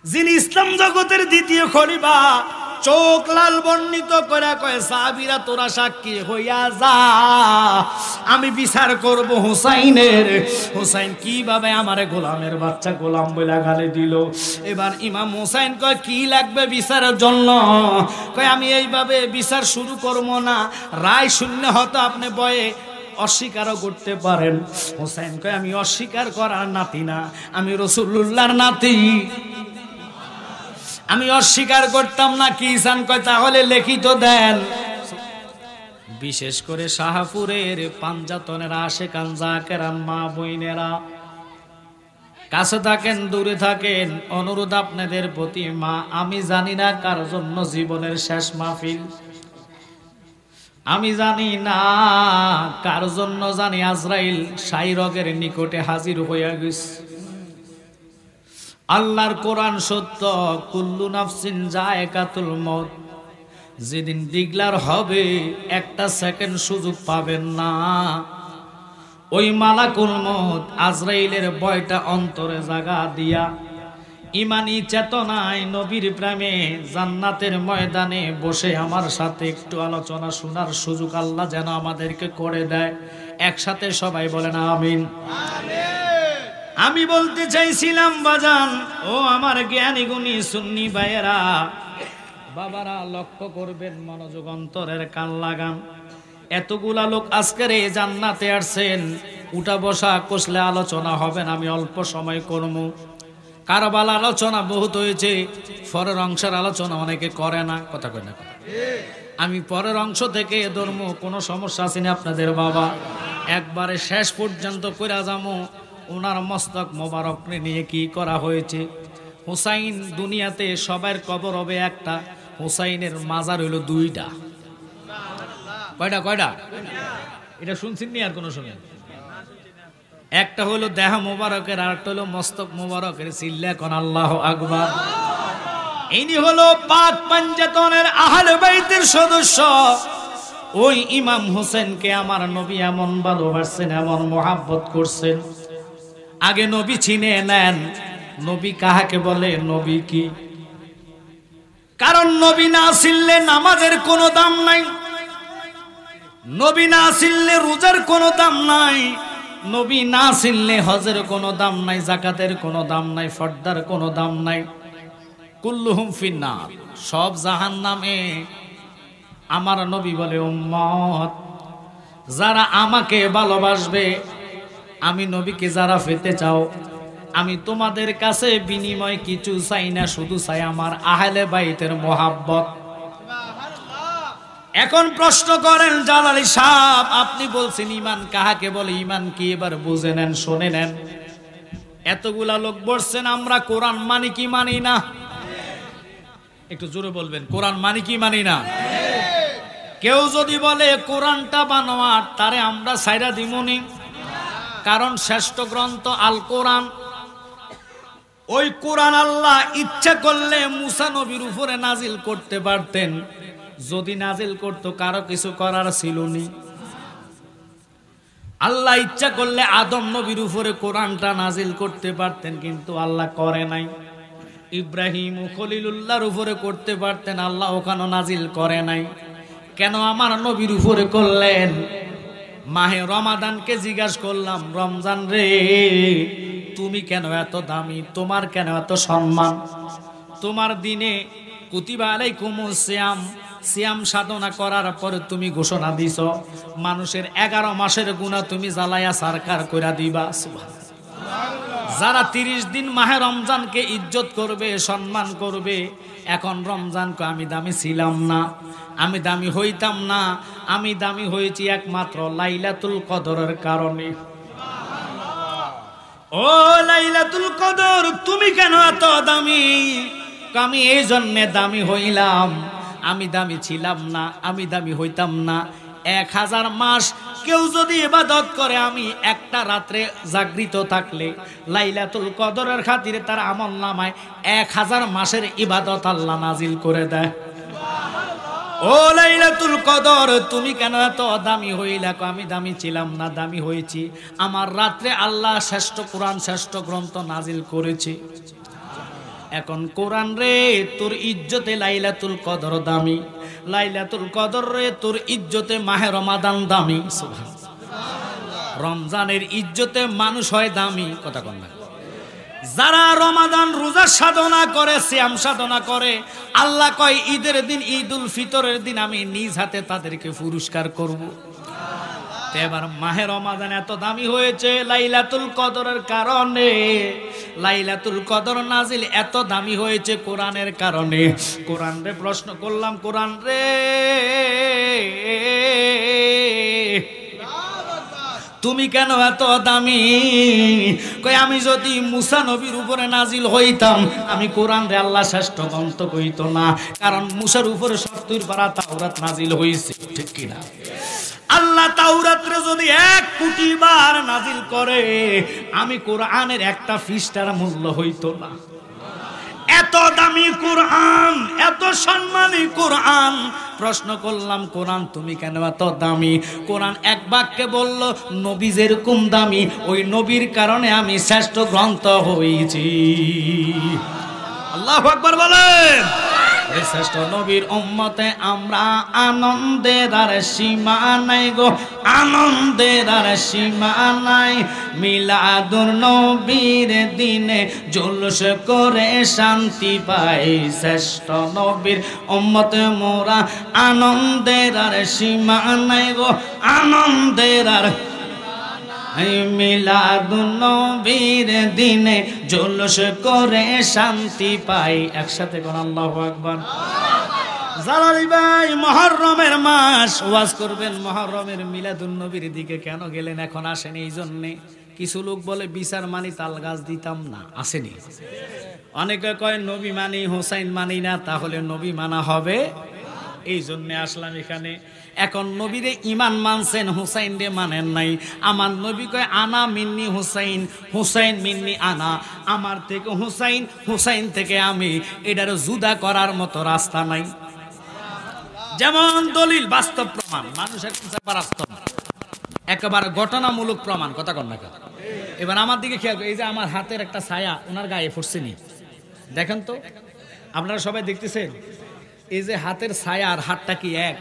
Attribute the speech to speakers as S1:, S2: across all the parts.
S1: যিনি ইসলাম জগতের দ্বিতীয় খলিফা, চোখ লাল বর্ণিত করে কয়, সাহাবীরা তোরা সাক্ষী হইয়া যা, আমি বিচার করব হুসাইনের। হুসাইন কিভাবে আমারে গোলামের বাচ্চা গোলাম বলে গালি দিল। এবার ইমাম হুসাইন কয়, কি লাগবে বিচারের জন্য? কয়, আমি এইভাবে বিচার শুরু করব না, রায় শূন্য হতো আপনি বয়ে অস্বীকারও করতে পারেন। হুসাইন কয়, আমি অস্বীকার করার নাতি না, আমি রাসূলুল্লাহর নাতি, আমি অস্বীকার করতাম না। কি চান? কয়, তাহলে লিখিত দেন। বিশেষ করে শাহপুরের পাঞ্জাতনেরা, আশেকান জাকেরান মা বোনেরা, কাছে থাকেন দূরে থাকেন, অনুরোধ আপনাদের প্রতি। মা, আমি জানি না কার জন্য জীবনের শেষ মাহফিল, আমি জানি না কার জন্য, জানি আজরাইল শাইরগের নিকটে হাজির হইয়া গেছে। আল্লাহর কোরআন সত্য, কুল্লু নাফসিন যায়কাতুল মউত। যেদিন ডিগলার হবে, একটা সেকেন্ড সুযোগ পাবেন না। ওই মালাকুল মউত আজরাইলের ভয়টা অন্তরে জাগা দিয়া ইমানি চেতনায় নবীর প্রেমে জান্নাতের ময়দানে বসে আমার সাথে একটু আলোচনা শোনার সুযোগ আল্লাহ যেন আমাদেরকে করে দেয়। একসাথে সবাই বলেন আমিন। আমি বলতে চাইছিলাম বাজান, ও আমার জ্ঞানী গুণী সুন্নি ভাইয়েরা, বাবারা লক্ষ্য করবেন, মনোযোগ অন্তরের কান লাগান। এতগুলা লোক আজকের এই জান্নাতে আসছেন, উঠা বসা কষলে আলোচনা হবে না, আমি অল্প সময় করব। কারবাল আলোচনা বহুত হয়েছে, পরের অংশের আলোচনা অনেকে করে না, কথা কয় না। আমি পরের অংশ থেকে ধর্ম, কোনো সমস্যা আছে না আপনাদের বাবা, একবারে শেষ পর্যন্ত কইরা যাবো। ওনার মস্তক মোবারক নিয়ে কি করা হয়েছে। হুসাইন দুনিয়াতে সবার কবর হবে একটা, হুসাইনের মাজার হইল দুইটা। কয়টা? কয়টা? এটা শুনছেন নি আর কোন সময়? একটা হলো দেহ মোবারকের, আর একটা হলো মস্তক মোবারকের। চিল্লা কোন আল্লাহু আকবার। ইনি হলো পাক পাঞ্জাতনের আহলে বাইতের সদস্য। ওই ইমাম হোসেনকে আমার নবী এমন ভালোবাসছেন, এমন মোহাব্বত করছেন। আগে নবী চিনে নেন, নবী কাহাকে বলে, নবী কি। কারণ নবী না চিনলে নামাজের কোনো দাম নাই, নবী না চিনলে রোজার কোনো দাম নাই, নবী না চিনলে হজের কোনো দাম নাই, যাকাতের কোনো দাম নাই, ফর্দার কোনো দাম নাই। কুল্লুহুম ফিন্নার, সব জাহান্নামে। আমার নবী বলে, উম্মত যারা আমাকে ভালোবাসবে, আমি নবীকে যারা পেতে চাও, আমি তোমাদের কাছে বিনিময় কিছু চাই না, শুধু চাই আমার আহলে বাইতের মোহাব্বত। এখন প্রশ্ন করেন জালালী সাহেব, আপনি বলছেন ইমান কাহাকে বলে, ইমান কি? এবার বুঝে নেন, শুনে নেন। এতগুলা লোক বলছেন আমরা কোরআন মানি কি মানি না? একটু জোরে বলবেন, কোরআন মানি কি মানি না? কেউ যদি বলে কোরআনটা বানোয়াট, তারে আমরা সাইরা দিমুনি। কারণ শ্রেষ্ঠ গ্রন্থ আল কোরআন, ওই কোরআন আল্লাহ ইচ্ছা করলে মুসা নবীর উপরে নাজিল করতে পারতেন। যদি নাজিল করতো, কারো কিছু করার ছিল নি। আল্লাহ ইচ্ছা করলে আদম নবীর উপরে কোরআনটা নাজিল করতে পারতেন, কিন্তু আল্লাহ করে নাই। ইব্রাহিম ও খলিলুল্লাহর উপরে করতে পারতেন, আল্লাহ ওখানে নাজিল করে নাই। কেন আমার নবীর উপরে করলেন? মাহে রমাদানকে জিজ্ঞাসা করলাম, রমজান রে তুমি কেন এত দামি, তোমার কেন এত সম্মান? তোমার দিনে কুতিবা আলাইকুমুস সিয়াম, সিয়াম সাধনা করার পরে তুমি ঘোষণা দিছ মানুষের 11 মাসের গুনাহ তুমি জ্বালায়া সরকার কইরা দিবা। যারা 30 দিন মাহে রমজানকে ইজ্জত করবে, সম্মান করবে, এখন রমজানকে আমি দামি ছিলাম না, আমি দামি হইতাম না, আমি দামি হয়েছি একমাত্র লাইলাতুল কদরের কারণে। ও লাইলাতুল কদর তুমি কেন এত দামি? আমি এই জন্যে দামি হইলাম, আমি দামি ছিলাম না, আমি দামি হইতাম না। 1000 মাস কেউ যদি ইবাদত করে, আমি একটা রাত্রে জাগৃত থাকলে লাইলাতুল কদরের খাতিরে তার আমল নামায় 1000 মাসের ইবাদত আল্লাহ নাজিল করে দেয়। ও লাইলাতুল কদর তুমি কেন এত দামি হইলা? আমি দামি ছিলাম না, দামি হয়েছি আমার রাত্রে আল্লাহ শ্রেষ্ঠ কোরআন, শ্রেষ্ঠ গ্রন্থ নাজিল করেছে। এখন কোরআন রে তোর ইজ্জতে লাইলাতুল কদর দামি, লাইলাতুল কদর রে তোর ইজ্জতে মাহে রমাদান দামি। রমজানের ইজ্জতে মানুষ হয় দামি, কথা কন না। যারা রমাদান রোজা সাধনা করে, সিয়াম সাধনা করে, আল্লাহ কয় ঈদের দিন, ঈদুল ফিতরের দিন আমি নিজ হাতে তাদেরকে পুরস্কার করব। এবার মাহে রমাদান এত দামি হয়েছে লাইলাতুল কদরের কারণে। লাইলাতুল কদর নাজিল এত দামি হয়েছে কোরআনের কারণে। কোরআন রে প্রশ্ন করলাম, কোরআন রে তুমি কেন এত দামি? কই আমি যদি মুসা নবীর উপরে নাজিল হইতাম, আমি কোরআন রে আল্লাহ শ্রেষ্ঠ গ্রন্থ কইতো না, কারণ মুসার উপরে 70 পারা তাওরাত নাজিল হইছে, ঠিক কি না? আল্লাহ তাওরাত রে যদি 1 কোটি বার নাজিল করে, আমি কোরআনের একটা পৃষ্ঠার মূল্য হইতো না। এত দামি কোরআন, এত সম্মানী কোরআন। প্রশ্ন করলাম, কোরআন তুমি কেন এত দামি? কোরআন এক বাক্যে বলল, নবী যেরকম দামি, ওই নবীর কারণে আমি শ্রেষ্ঠ গ্রন্থ হয়েছি। আল্লাহু আকবার বলেন। এই শ্রেষ্ঠ নবীর উম্মতে আমরা আনন্দের আর সীমা নাই গো, আনন্দের আর সীমা নাই। মিলাদুন নবীর দিনে জুলুস করে শান্তি পাই, শ্রেষ্ঠ নবীর উম্মতে মোরা আনন্দের আর সীমা নাই গো, আনন্দের আর মিলাদুন নবীর দিনে জুলুস করে শান্তি পাই। একসাথে কোন আল্লাহু আকবার। জালালি ভাই, মুহররমের মাস ওয়াজ করবেন, মুহররমের মিলাদুন নবীর দিকে কেন গেলেন? এখন আসেন এই জন্যে। কিছু লোক বলে বিচার মানি তাল গাছ দিতাম না, আসেনি। অনেকে কয় নবী মানি হোসাইন মানি না, তাহলে নবী মানা হবে, এই জন্যে আসলাম এখানে। এখন নবীরে ইমান মানছেন, হুসাইন রে মানেন নাই। আমার নবী কয় আনা মিন্নি হুসাইন, হুসাইন মিন্নি আনা। আমার থেকে হুসাইন, হুসাইন থেকে আমি, এটার জুদা করার মতো রাস্তা নাই। যেমন দলিল, বাস্তব প্রমাণ, মানুষের বাস্তব একেবারে ঘটনামূলক প্রমাণ, কথা কন না। এবার আমার দিকে খেয়াল, এই যে আমার হাতের একটা ছায়া ওনার গায়ে পড়ছেনি, দেখেন তো, আপনারা সবাই দেখতেছেন। এই যে হাতের ছায়া আর হাতটা কি এক?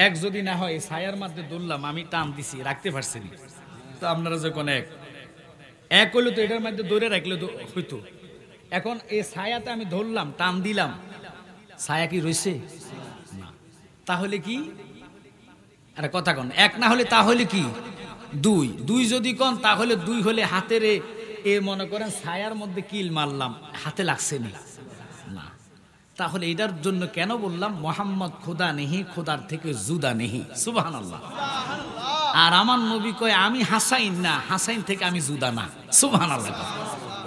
S1: এক যদি না হয়, ছায়ার মধ্যে ধরলাম, আমি টান দিছি, রাখতে পারছি না, তো আপনারা যখন এক হইলো তো এটার মধ্যে ধরে রাখলে হইতো। এখন এই ছায়াতে আমি ধরলাম, টান দিলাম, ছায়া কি রয়েছে না, তাহলে কি? আরে কথা কন, এক না হলে তাহলে কি দুই, দুই যদি কন তাহলে দুই হলে হাতের এ মনে করেন ছায়ার মধ্যে কিল মারলাম, হাতে লাগছে না, তাহলে এটার জন্য কেন বললাম মোহাম্মদ খোদা নেহি, খোদার থেকে জুদা নেহি, সুবহানাল্লাহ। আর আমার নবী কয় আমি হাসাইন না, হাসাইন থেকে আমি জুদা না, সুবহানাল্লাহ।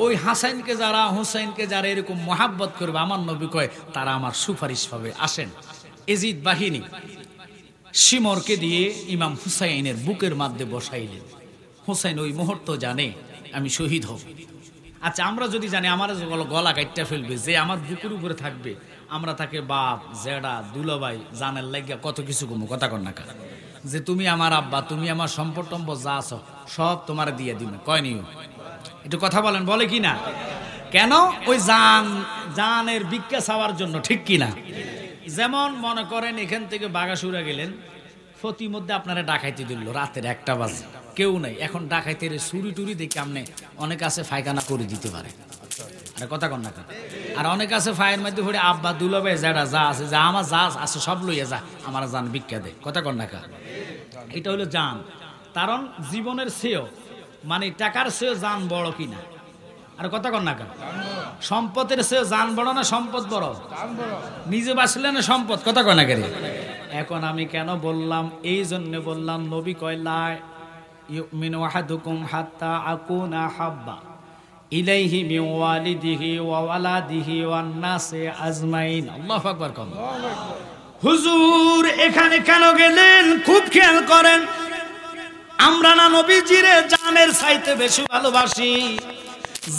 S1: ওই হাসাইনকে যারা, হুসাইনকে যারা এরকম মোহাব্বত করবে, আমার নবী কয় তারা আমার সুপারিশ পাবে। আসেন, এজিদ বাহিনী শিমরকে দিয়ে ইমাম হুসাইনের বুকের মধ্যে বসাইলেন। হুসাইন ওই মুহূর্ত জানে আমি শহীদ হব। আচ্ছা, আমরা যদি জানি আমার গলা কাটটা ফেলবে, যে আমার বুকের উপরে থাকবে, আমরা তাকে বাপ, জেডা, দুলাভাই, জানের লাগিয়া কত কিছু কমু, কথা কন না, যে তুমি আমার আব্বা, তুমি আমার সম্পদ টম্পদ যা আছো সব তোমার দিয়ে দিবে, কয় নিও, একটু কথা বলেন, বলে কি না? কেন? ওই জানের ভিক্ষা চাওয়ার জন্য, ঠিক কি না? যেমন মনে করেন এখান থেকে বাগাসুরা গেলেন, প্রতি মধ্যে আপনারা ডাকাইতে দিল রাতের 1টা বাজে, কেউ নাই। এখন ডাকাইতে চুরি টুরি দেখে আপনি অনেক আছে ফায়খানা করে দিতে পারে, আরে কথা কন না। আর অনেক আছে ফায়ের মধ্যে পড়ে আব্বা, দুলাভাই, জেডা যা আছে, যা আমার যা আছে সব লইয়া যা, আমার জান ভিক্ষা দেয়, কথা কন না। এটা হলো জান। কারণ জীবনের চেয়েও, মানে টাকার চেয়েও জান বড় কিনা, আর কথা কন না। সম্পদের চেয়েও জান বড় না সম্পদ বড়? নিজে বাঁচলে না সম্পদ, কথা কন না। এখন আমি কেন বললাম? এই জন্য বললাম, নবী কয় লা ইউমিনু আহাদুকুম হাত্তা আকুনা হাব্বা ইলাইহি মিন ওয়ালিদিহি ওয়া ওয়ালাদিহি ওয়ান নাসি আজমাইন। আল্লাহু আকবার। হুজুর এখানে কেন গেলেন? খুব খেয়াল করেন। আমরা না নবীজিরে জানের চাইতে বেশি ভালোবাসি।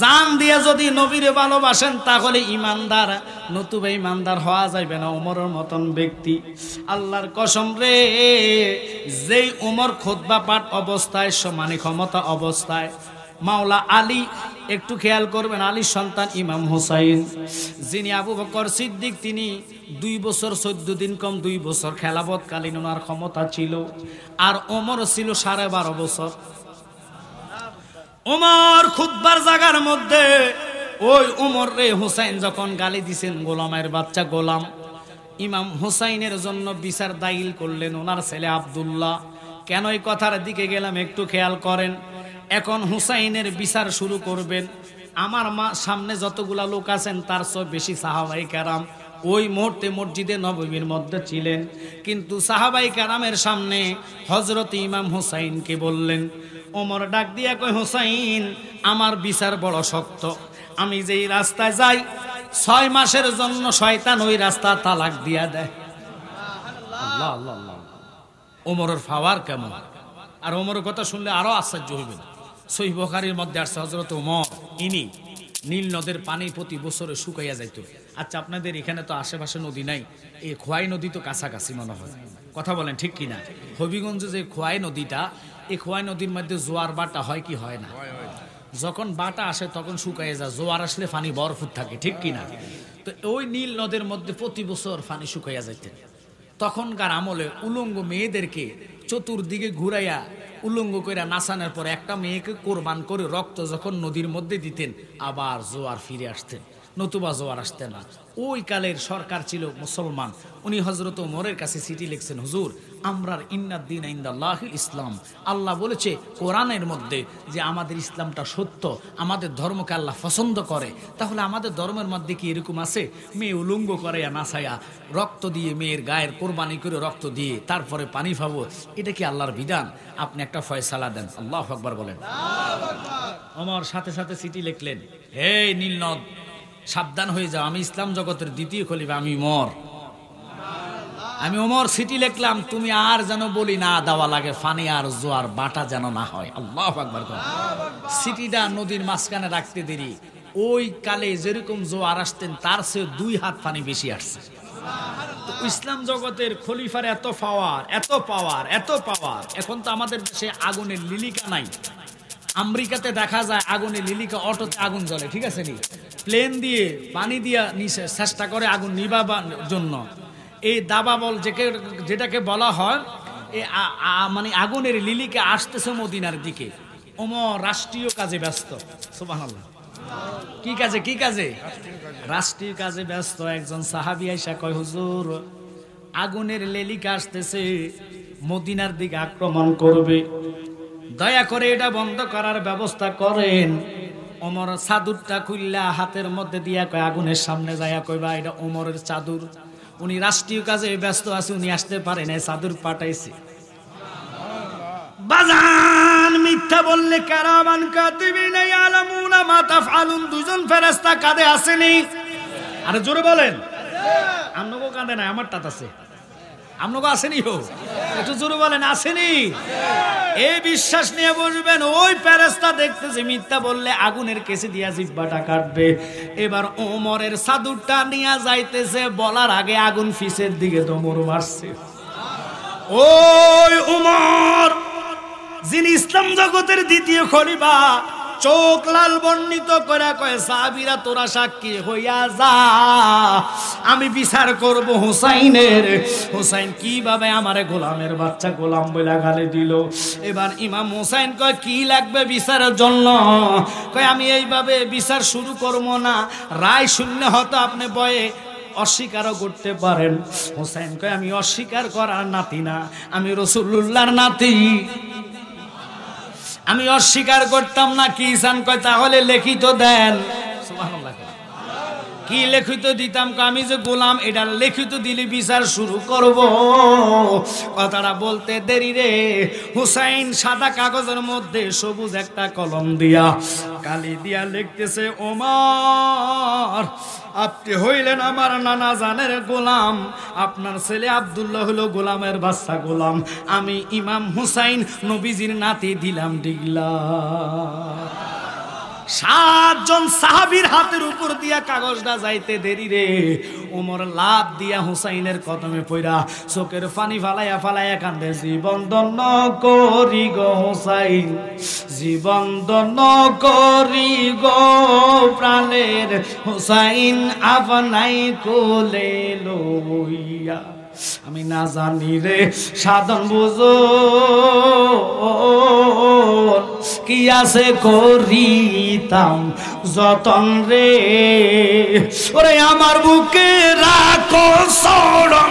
S1: জান দিয়ে যদি নবীরে ভালোবাসেন তাহলে ইমানদার, নতুবা ইমানদার হওয়া যাইবে না। ওমরের মতন ব্যক্তি, আল্লাহর কসম রে, যেই ওমর খুতবা পাঠ অবস্থায়, সমানি ক্ষমতা অবস্থায় মাওলা আলী একটু খেয়াল করবেন, আলীর সন্তান ইমাম হুসাইন, যিনি আবু বকর সিদ্দিক, তিনি 2 বছর 14 দিন কম 2 বছর খেলাফতকালীন ওনার ক্ষমতা ছিল, আর ওমর ছিল 12.5 বছর। ওমর খুতবার জায়গার মধ্যে ওই ওমর রে হুসাইন যখন গালি দিছেন, গোলামের বাচ্চা গোলাম, ইমাম হুসাইনের জন্য বিচার দাখিল করলেন ওনার ছেলে আব্দুল্লাহ। কেন এই কথার দিকে গেলাম একটু খেয়াল করেন। এখন হুসাইনের বিচার শুরু করবেন। আমার সামনে যতগুলা লোক আছেন তার চেয়ে বেশি সাহাবায়ে কেরাম ওই মুহূর্তে মসজিদে নববীর মধ্যে ছিলেন, কিন্তু সাহাবায়ে কেরামের সামনে হযরত ইমাম হুসাইনকে বললেন। ওমর ডাক দিয়া কয়, হুসাইন, আমার বিচার বড় শক্ত, আমি যেই রাস্তায় যাই 6 মাসের জন্য শয়তান ওই রাস্তা তালাক দিয়া দেয়। আল্লাহ আল্লাহ আল্লাহ, ওমরের পাওয়ার কেমন! আর ওমরের কথা শুনলে আরো আশ্চর্য হইবেন। সহিহ বুখারীর মধ্যে আসছে হযরত ওমর, ইনি নীল নদের পানি প্রতি বছরে শুকাইয়া যাইত। আচ্ছা, আপনাদের এখানে তো আশেপাশে নদী নাই, এই খোয়াই নদী তো কাছাকাছি মনে হয়, কথা বলেন ঠিক কিনা? হবিগঞ্জে যে খোয়াই নদীটা, এই খোয়াই নদীর মধ্যে জোয়ার বাটা হয় কি হয় না? যখন বাটা আসে তখন শুকাইয়া যায়, জোয়ার আসলে পানি বরফুট থাকে, ঠিক কিনা? তো ওই নীল নদের মধ্যে প্রতি বছর পানি শুকাইয়া যাইতেন। তখনকার আমলে উলঙ্গ মেয়েদেরকে চতুর্দিকে ঘুরাইয়া উলঙ্গ করে নাচানোর পর একটা মেয়েকে কোরবান করে রক্ত যখন নদীর মধ্যে দিতেন, আবার জোয়ার ফিরে আসতেন, নতুবা জোয়ার আসতেন না। ওই কালের সরকার ছিল মুসলমান। উনি হযরত ওমরের কাছে চিঠি লিখছেন, হুজুর, আমরার ইন্নাদ্দিন ইনদাল্লাহিল ইসলাম, আল্লাহ বলেছে কোরআনের মধ্যে যে আমাদের ইসলামটা সত্য, আমাদের ধর্মকে আল্লাহ পছন্দ করে, তাহলে আমাদের ধর্মের মধ্যে কি এরকম আছে মেয়ে উলঙ্গ করাইয়া নাচাইয়া রক্ত দিয়ে, মেয়ের গায়ের কোরবানি করে রক্ত দিয়ে তারপরে পানি পাবো? এটা কি আল্লাহর বিধান? আপনি একটা ফয়সালা দেন। আল্লাহু আকবার বলেন। ওমর সাথে সাথে চিঠি লিখলেন, হে নীলনদ, সাবধান হয়ে যাও, আমি ইসলাম জগতের দ্বিতীয় খলিফা, আমি ওমর চিঠি লিখলাম, তুমি আর যেন বলি না দেওয়া লাগে ফানি আর জোয়ার বাটা যেন না হয়। আল্লাহু আকবার। চিঠিটা নদীর মাঝখানে রাখতে দেরি, ওই কালে যেরকম জোয়ার আসতেন তার চেয়ে 2 হাত পানি বেশি আসছে। তো ইসলাম জগতের খলিফার এত পাওয়ার, এত পাওয়ার, এত পাওয়ার। এখন তো আমাদের দেশে আগুনের লিলিকা নাই। আমেরিকাতে দেখা যায় আগুনের লিলিকা, অটোতে আগুন জ্বলে, ঠিক আছে নি? প্লেন দিয়ে পানি দিয়া নিচে চেষ্টা করে আগুন নিভাবার জন্য। এই দাবাবল যেটাকে বলা হয়, মানে আগুনের লিলিকা আসতেছে মদিনার দিকে। ওমর রাষ্ট্রীয় কাজে ব্যস্ত। সুবহানাল্লাহ। কি কাজে? কি কাজে? রাষ্ট্রীয় কাজে ব্যস্ত। একজন সাহাবী আইসা কয়, হুজুর, আগুনের লিলিকা আসতেছে, মদিনার দিকে আক্রমণ করবে, দয়া করে এটা বন্ধ করার ব্যবস্থা করেন। ওমর চাদুরটা খুললা হাতের মধ্যে দিয়া কয়, আগুনের সামনে যাইয়া কইবা এটা ওমরের চাদর, উনি রাষ্ট্রীয় কাজে ব্যস্ত আছে, উনি আসতে পারে না, চাদর পাঠাইছে। বাজান মিথ্যা বললে কারামান কাতিবিন ইয়ালামুনা মা তাফআলুন, দুজন ফেরেশতা কাঁধে আসেনি? আরে জোরে বলেন। আমনগো কাঁধে না, আমার টাত আছে। আমনগো আসেনি? হো, একটু জোরে বলেন, আসেনি? এই বিশ্বাস নিয়ে বসবেন, ওই ফেরেশতা দেখতেছে মিথ্যা বললে আগুনের কেসে দিয়া জিহ্বাটা কাটবে। এবার ওমরের চাদরটা নিয়ে যাইতেছে, বলার আগে আগুন ফিসের দিকে দমর মারছে। ওই ওমর, যিনি ইসলাম জগতের দ্বিতীয় খলিফা, চোখ লাল বর্ণিত করে কয়, সাহাবীরা তোরা সাক্ষী হইয়া যা, আমি বিচার করব হুসাইনের। হুসাইন কিভাবে আমারে গোলামের বাচ্চা গোলাম বলে গালি দিল। এবার ইমাম হুসাইন কয়, কি লাগবে বিচারের জন্য? কয়, আমি এইভাবে বিচার শুরু করব না, রায় শূন্য হতো আপনি বয়ে অস্বীকারও করতে পারেন। হুসাইন কয়, আমি অস্বীকার করার নাতি না, আমি রাসূলুল্লাহর নাতি, আমি অস্বীকার করতাম না। কি চান? কয়, তাহলে লিখিত দেন। সুবহানাল্লাহ। কি লিখিত দিতাম? আমি যে গোলাম, এটা লিখিত দিলে বিচার শুরু করব। কথাটা বলতে দেরি রে, হুসাইন সাদা কাগজের মধ্যে সবুজ একটা কলম দিয়া কালি দিয়া লিখতেছে, ওমর, আপনি হইলেন আমার নানা জানের গোলাম, আপনার ছেলে আব্দুল্লাহ হলো গোলামের বাচ্চা গোলাম, আমি ইমাম হুসাইন নবীজির নাতি দিলাম ডিগলা। 7 জন সাহাবীর হাতের উপর দিয়া কাগজটা যাইতে দেরি রে, ওমর লাভ দিয়া হুসাইনের কদমে পইরা চোখের পানি ফালাইয়া ফালাইয়া কান্দে, জীবন ধন্য করি গো হুসাইন, জীবন ধন্য করি গো প্রাণের হুসাইন, আপনাই কোলে লইয়া। আমি না জানি রে সাধন বুঝো কি আছে করিতাম যতন রে, ওরে আমার বুকে রাখো শরণ,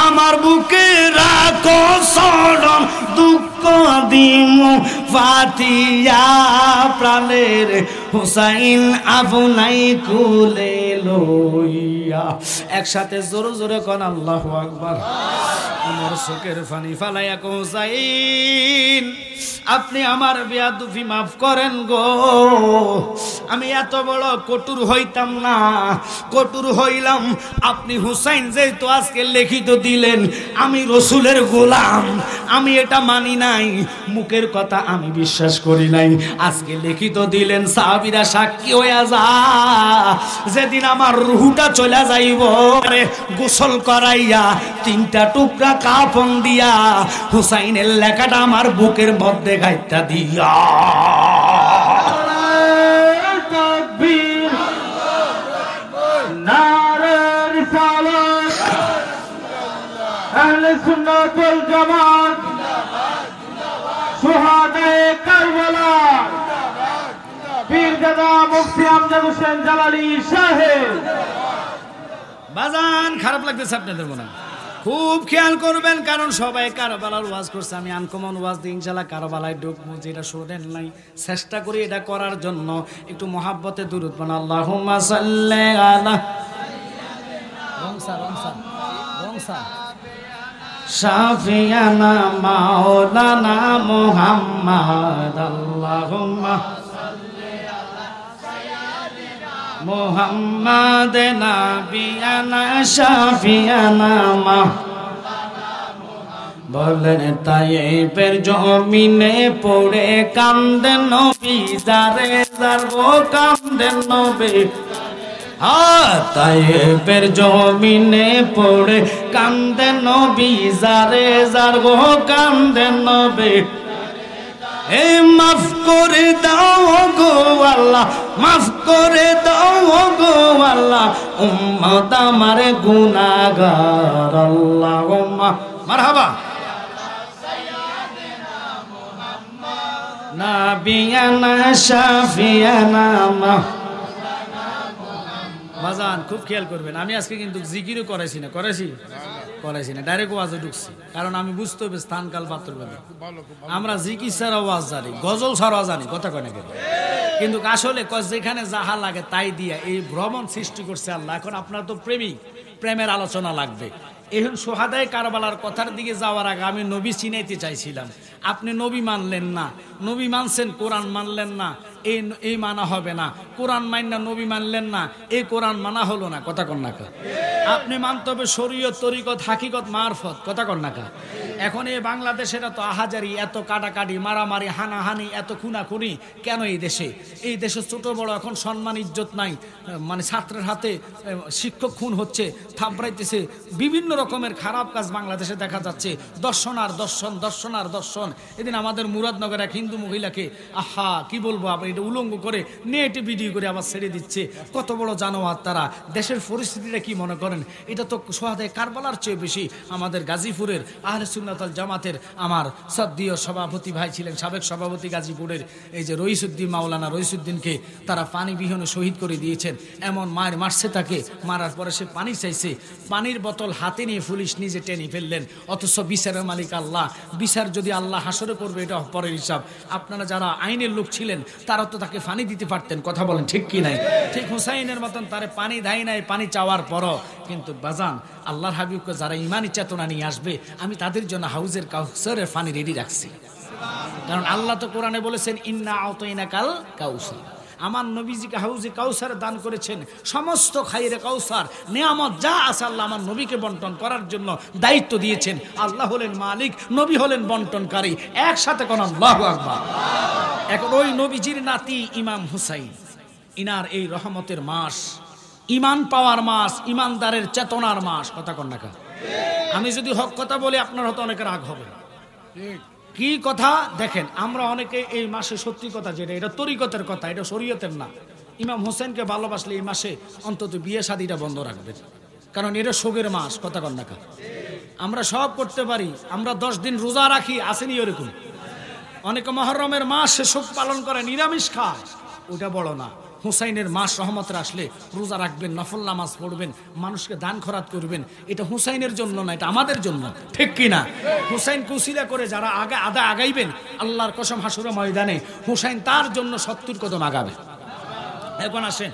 S1: আমার বুকে রাখো শরণ, দুঃখ দিমু ফাতিয়া প্রাণের হুসাইন, আপনাই কুলে লইয়া। একসাথে জোরে জোরে কোন আল্লাহু আকবার। আমার চোখের পানি ফালাইয়া কো হুসাইন, আপনি আমার বেয়াদবি মাফ করেন গো, আমি এত বড় কটুর হইতাম না, কটুর হইলাম। আপনি হুসাইন যেহেতু আজকে লিখিত দিলেন আমি রসুলের গোলাম, আমি এটা মানি নাই, মুখের কথা আমি বিশ্বাস করি নাই, আজকে লিখিত দিলেন সাহাবীরা সাক্ষী হইয়া যা, যেদিন আমার রুহুটা চলে যাইব গোসল করাইয়া 3টা টুকরা কাফন দিয়া হুসাইনের লেখাটা আমার বুকের মধ্যে গাইতা দিয়া।
S2: নারে রিসালাত, আহলে সুন্নাত ওয়াল জামাত, শুহাদায়ে কারবালা, পীরজাদা মুফতি আমজাদ হোসেন জালালী সাহেব।
S1: বাজান খারাপ লাগতেছে আপনাদের মনে, খুব খেয়াল করবেন, কারণ সবাই কারবালার ওয়াজ করছে, আমি আনকমন ওয়াজ দিই ইনশাআল্লাহ কারবালায় ঢুকবো, যেটা শোনেন নাই চেষ্টা করি এটা করার জন্য। একটু মহাব্বতে দুরূদ পড়ুন, আল্লাহুম্মা সাল্লি আলা শাফিয়ানা মাওলানা মুহাম্মদ, আল্লাহুম্মা মুহাম্মদ নাবিয়ানা শাফিয়ানা মা। বলেন তায়েফের জমিনে পড়ে কান্দেন নবী, যারে যারগো কান্দেন নবী, তায়েফের জমিনে পড়ে কান্দেন নবী, যারে যারগো কান্দেন নবী। এ মাফ করে দাও গো আল্লাহ, মাফ করে দাও গো আল্লাহ, উম্মত আমার গুনাহগার, আল্লাহুম্মা মারহাবা নাবিয়ানা শাফিয়ানা মা। বাজান খুব খেয়াল করবেন, আমি আজকে কিন্তু জিকিরও করাইছি না, করাইছি না, ডাইরেক্ট ওয়াজে ঢুকছি, কারণ আমি বুঝতে হবে স্থান কাল পাত্র ব্যাপার। আমরা জিকির ছাড়া ওয়াজ জানি, গজল ছাড়াও জানি, কথা কয় না কেন, কিন্তু আসলে যেখানে যাহা লাগে তাই দিয়া এই ভ্রমণ সৃষ্টি করছে আল্লাহ। এখন আপনার তো প্রেমের আলোচনা লাগবে। এখন সোহাদায়ে কারবালার কথার দিকে যাওয়ার আগে আমি নবী চিনাইতে চাইছিলাম, আপনি নবী মানলেন না, নবী মানছেন কোরআন মানলেন না, এই মানা হবে না, কোরআন মাইনা নবী মানলেন না, এই কোরআন মানা হলো না, কথা কন না কা। আপনি মানতে হবে শরীয়ত, তরিকত, হাকিকত, মারফত, কথা কন না কা। এখন এই বাংলাদেশের এত আহাজারি, এত কাটাকাটি, মারামারি, হানাহানি, এত খুনাখুনি কেন এই দেশে? এই দেশে ছোট বড় এখন সম্মান ইজ্জত নাই, মানে ছাত্রের হাতে শিক্ষক খুন হচ্ছে, থাপড়াইতেছে, বিভিন্ন রকমের খারাপ কাজ বাংলাদেশে দেখা যাচ্ছে। দর্শন আর দর্শন, দর্শন আর দর্শন। এদিন আমাদের মুরাদনগর এক হিন্দু মহিলাকে, আহা কি বলবো, আবার এটা উলঙ্গ করে নেটে ভিডিও করে আবার ছেড়ে দিচ্ছে। কত বড় জানোয়ার তারা! দেশের পরিস্থিতিটা কি মনে করেন? এটা তো সোহাদায়ে কারবালার চেয়ে বেশি। আমাদের গাজীপুরের আহলে সুন্নাত ওয়াল জামাতের আমার সদ্দীয় সভাপতি ভাই ছিলেন, সাবেক সভাপতি গাজীপুরের, এই যে রইসুদ্দিন, মাওলানা রইসুদ্দিনকে তারা পানি বিহনে শহীদ করে দিয়েছেন। এমন মায়ের মারছে তাকে, মারার পরে সে পানি চাইছে, পানির বোতল হাতে নিয়ে পুলিশ নিজে টেনে ফেললেন। অথচ বিচারের মালিক আল্লাহ, বিচার যদি আল্লাহ হাসরে করবে এটা পরের হিসাব। আপনারা যারা আইনের লোক ছিলেন তারা তো তাকে পানি দিতে পারতেন, কথা বলেন ঠিক কি নাই? ঠিক হুসাইনের মতন তারে পানি দেয় নাই, পানি চাওয়ার পরও। কিন্তু বাজান, আল্লাহর হাবিবকে যারা ইমানি চেতনা নিয়ে আসবে, আমি তাদের জন্য হাউজের কাউসারের পানি রেডি রাখছি। কারণ আল্লাহ তো কোরআনে বলেছেন, ইন্না আতাইনাকাল কাউসার, আমার নবীজিকে হাউজে কাউসার দান করেছেন। সমস্ত খাইরে কাউসার নিয়ামত যা আছে আল্লাহ আমার নবীকে বন্টন করার জন্য দায়িত্ব দিয়েছেন। আল্লাহ হলেন মালিক, নবী হলেন বন্টনকারী। একসাথে কোন আল্লাহু আকবার। এখন ওই নবীজির নাতি ইমাম হুসাইন, ইনার এই রহমতের মাস, ইমান পাওয়ার মাস, ইমানদারের চেতনার মাস। কথা কন না কা? আমি যদি হক কথা বলি আপনার হয়তো অনেকের রাগ হবে। কি কথা দেখেন, আমরা অনেকে এই মাসে সত্যি কথা যেটা, এটা তরিকতের কথা, এটা শরীয়তের না। ইমাম হোসেনকে ভালোবাসলে এই মাসে অন্তত বিয়ে শাদীটা বন্ধ রাখবেন, কারণ এটা শোকের মাস। কথা কন না কা? আমরা সব করতে পারি, আমরা 10 দিন রোজা রাখি, আসেনি ওরকম? অনেকে মহরমের মাস সে শোক পালন করে, নিরামিষ খায়, ওটা বড় না। হুসাইনের মাস রহমতের আসলে রোজা রাখবেন, নফল নামাজ পড়বেন, মানুষকে দান খরাত করবেন। এটা হুসাইনের জন্য না, এটা আমাদের জন্য, ঠিক কিনা? হুসাইন কুসিলা করে যারা আগাইবেন, আল্লাহর কসম হাসুরের ময়দানে হুসাইন তার জন্য 70 কদম আগাবে। এখন আসেন,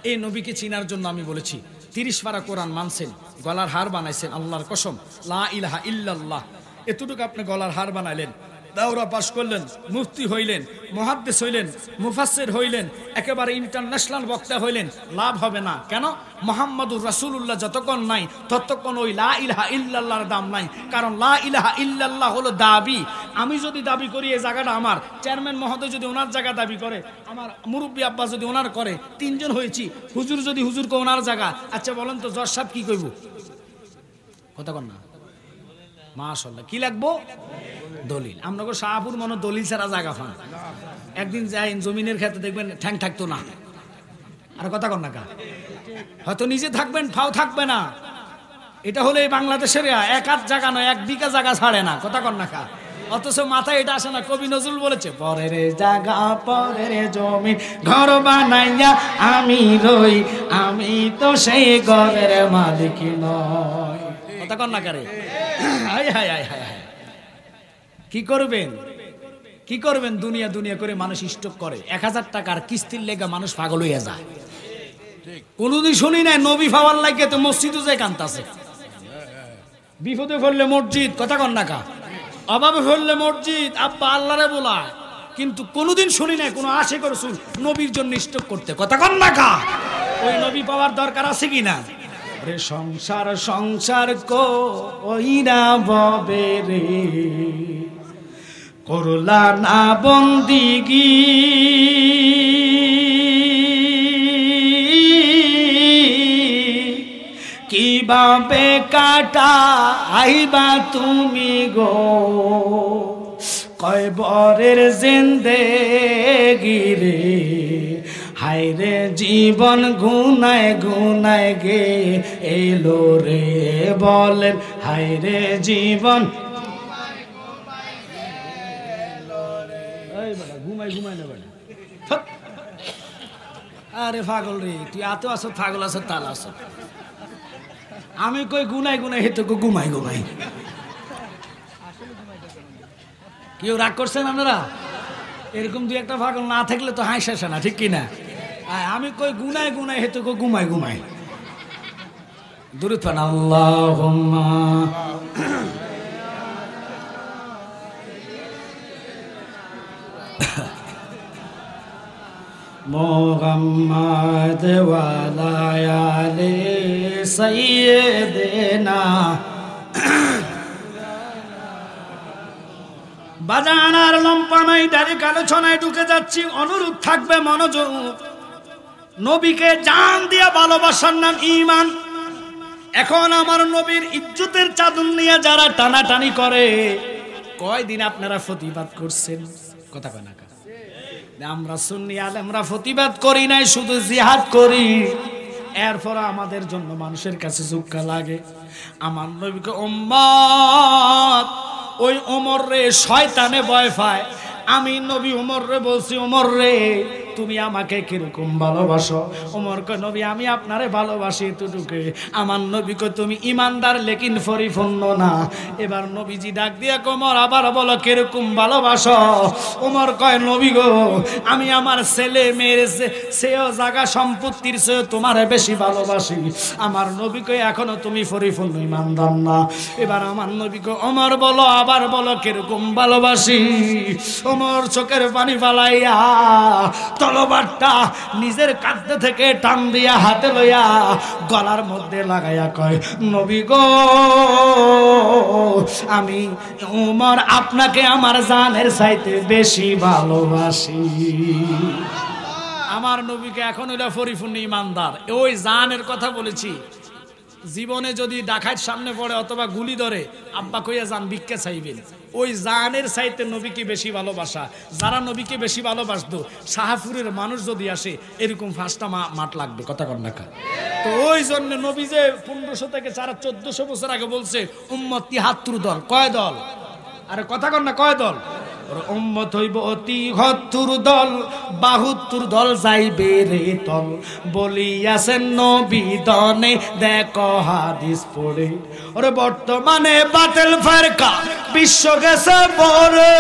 S1: এই নবীকে চিনার জন্য আমি বলেছি 30 পারা কোরআন মানছেন, গলার হার বানাইছেন, আল্লাহর কসম লা ইলাহা ইল্লাল্লাহ, এতটুকু আপনি গলার হার বানাইলেন, দাওরা পাশ করলেন, মুফতি হইলেন, মুহাদ্দিস হইলেন, মুফাসসির হইলেন, একেবারে ইন্টারন্যাশনাল বক্তা হইলেন, লাভ হবে না। কেন? মুহাম্মাদুর রাসূলুল্লাহ যতক্ষণ নাই ততক্ষণ ওই লা ইলাহা ইল্লাল্লাহর দাম নাই। কারণ লা ইলাহা ইল্লাল্লাহ হলো দাবি। আমি যদি দাবি করি এই জায়গাটা আমার, চেয়ারম্যান মহোদয় যদি ওনার জায়গা দাবি করে, আমার মুরব্বী আব্বা যদি ওনার করে, 3 জন হয়েছি, হুজুর যদি হুজুরকে ওনার জায়গা, আচ্ছা বলেন তো জজ সাহেব কি কইব? কথা কন না? মাশাআল্লাহ, কি লাগবো? দলিল। আমরা শাহপুর মনে দলিল ছাড়া জায়গা পান। একদিন যাই জমিনের ক্ষেত্রে দেখবেন ঠ্যাং থাকতো না। আর কথা কন না কা? হয়তো নিজে থাকবেন, ফাও থাকবে না। এটা হলো এই বাংলাদেশের 1 হাত জায়গা নয়, 1 বিঘা জায়গা ছাড়ে না। কথা কন না কা? অথচ মাথায় এটা আসে না। কবি নজরুল বলেছে, পরের জায়গা পরের জমি ঘর বানাইয়া আমি রই, আমি তো সেই ঘরের মালিক নয়। কথা কন না কারে? হায় হায় হায় হায়। কি করবেন, কি করবেন? দুনিয়া দুনিয়া করে মানুষ স্টক করে। 1000 টাকার কিস্তির লেগা মানুষ পাগল হইয়া যায়। কোনদিন শুনি নাই নবী পাওয়ার লাগে তো মসজিদে যায় কান্তাছে। বিপদে পড়লে মসজিদ, কথা কন না কা? অভাবে পড়লে মসজিদ, আব্বা আল্লাহরে বলা, কিন্তু কোনদিন শুনি নাই কোন আশিক রাসূল নবীর জন্য স্টক করতে। কথা কন না কা? ওই নবী পাওয়ার দরকার আছে কিনা? রে সংসার সংসার কইরা ববে রে, করলা না বন্দিগি, কিভাবে কাটা আইবা তুমি গো, কয় বরের জিন্দেগি রে, হায়রে জীবন গুনায় গুনায় গে এলো রে, বলেন হায়রে জীবন ঘুমাই ঘুমাই না বেটা। আরে পাগল রে, তুই এত আছো, পাগল আছো, তাল আছো। আমি কই গুনাই গুনাই, হেতু ঘুমাই ঘুমাই। কেউ রাগ করছেন আপনারা? এরকম 2-1টা পাগল না থাকলে তো হাসি আসে না, ঠিক কিনা? আমি কই গুনাই গুনাই, হেতু ঘুমাই ঘুমাই। দুরূদ পড়েন, আল্লাহুম্মা মুহাম্মাদ ওয়া আলা আলি সাইয়্যিদিনা। বাজানার লম্পানাই ডাইরেক্ট আলোচনায় ঢুকে যাচ্ছি, অনুরোধ থাকবে মনোযোগ। নবীকে জান দিয়া ভালোবাসার নাম ঈমান। এখন আমার নবীর ইজ্জতের চাদর নিয়ে যারা টানাটানি করে, কয়দিন আপনারা প্রতিবাদ করছেন? কথা কয় না? আমরা সুন্নি আলেমরা প্রতিবাদ করি নাই, শুধু জিহাদ করি। এরপর আমাদের জন্য মানুষের কাছে জুক্কা লাগে। আমার নবীকে উম্মত, ওই ওমর রে শয়তানে ভয় পায়। আমি নবী ওমর রে বলছি, ওমর রে তুমি আমাকে কিরকম ভালোবাসো? ওমর কয়, নবী আমি আপনারে ভালোবাসি এতটুকু। আমার নবী কয়, তুমি ইমানদার লেকিন পরিপূর্ণ না। এবার নবীজি ডাক দিয়া ওমর আবার বলো কিরকম ভালোবাসো? ওমর কয়, নবী গো আমি আমার ছেলে মেয়ের সেও জায়গা সম্পত্তির চেয়ে তোমারে বেশি ভালোবাসি। আমার নবী কয়, এখনো তুমি পরিপূর্ণ ইমানদার না। এবার আমার নবী কয়, ওমর বলো, আবার বলো কিরকম ভালোবাসি? ওমর চোখের পানি ফালাইয়া তলোয়ারটা নিজের কাঁধে থেকে টান দিয়া হাতে লইয়া গলার মধ্যে লাগাইয়া কয়, নবী গো, আমি উমর আপনাকে আমার জানের চাইতে বেশি ভালোবাসি। আমার নবীকে এখন হইলো পরিপূর্ণ ইমানদার। ওই জানের কথা বলেছি, জীবনে যদি ডাকাত সামনে পড়ে অথবা গুলি ধরে, আব্বা কইয়া যান ভিক্ষা চাইবেন, ওই জানের চাইতে নবীকে বেশি ভালোবাসা। যারা নবীকে বেশি ভালোবাসতো, শাহপুরের মানুষ যদি আসে এরকম 5টা মাঠ লাগবে, কথা কন না। তো ওই জন্য নবী যে 1500 থেকে 1400 বছর আগে বলছে উম্মত 73 দল। কয় দল? আরে কথা কন না, কয় দল? উম্মত হইব 73 দল, 72 দল যাইবে রে তল, বলিয়াছেন নবী দনে, দেখো হাদিস পড়ে। ওরে বর্তমানে বাতিল ফেরকা বিশ্ব গেছে পরে,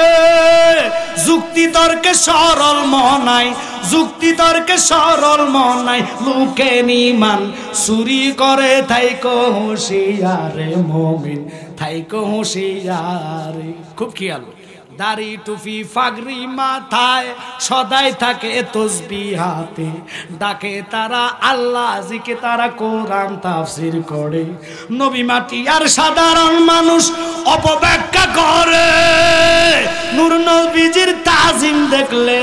S1: যুক্তি তর্কে সরল মনাই, যুক্তি তর্কে সরল মনাই, লোকে নিমান চুরি করে, থাইকো হুঁশিয়ারে মুমিন, থাইকো হুঁশিয়ারে। খুব খেয়াল, দাড়ি টুপি ফাগরি মাথায়, সদাই থাকে তসবিহ হাতে, ডাকে তারা আল্লাহ, জিকে তারা কোরআন তাফসীর করে। নবী মাটি আর সাধারণ মানুষ অপব্যাখ্যা করে। নূর নবীজির তাজিম দেখলে,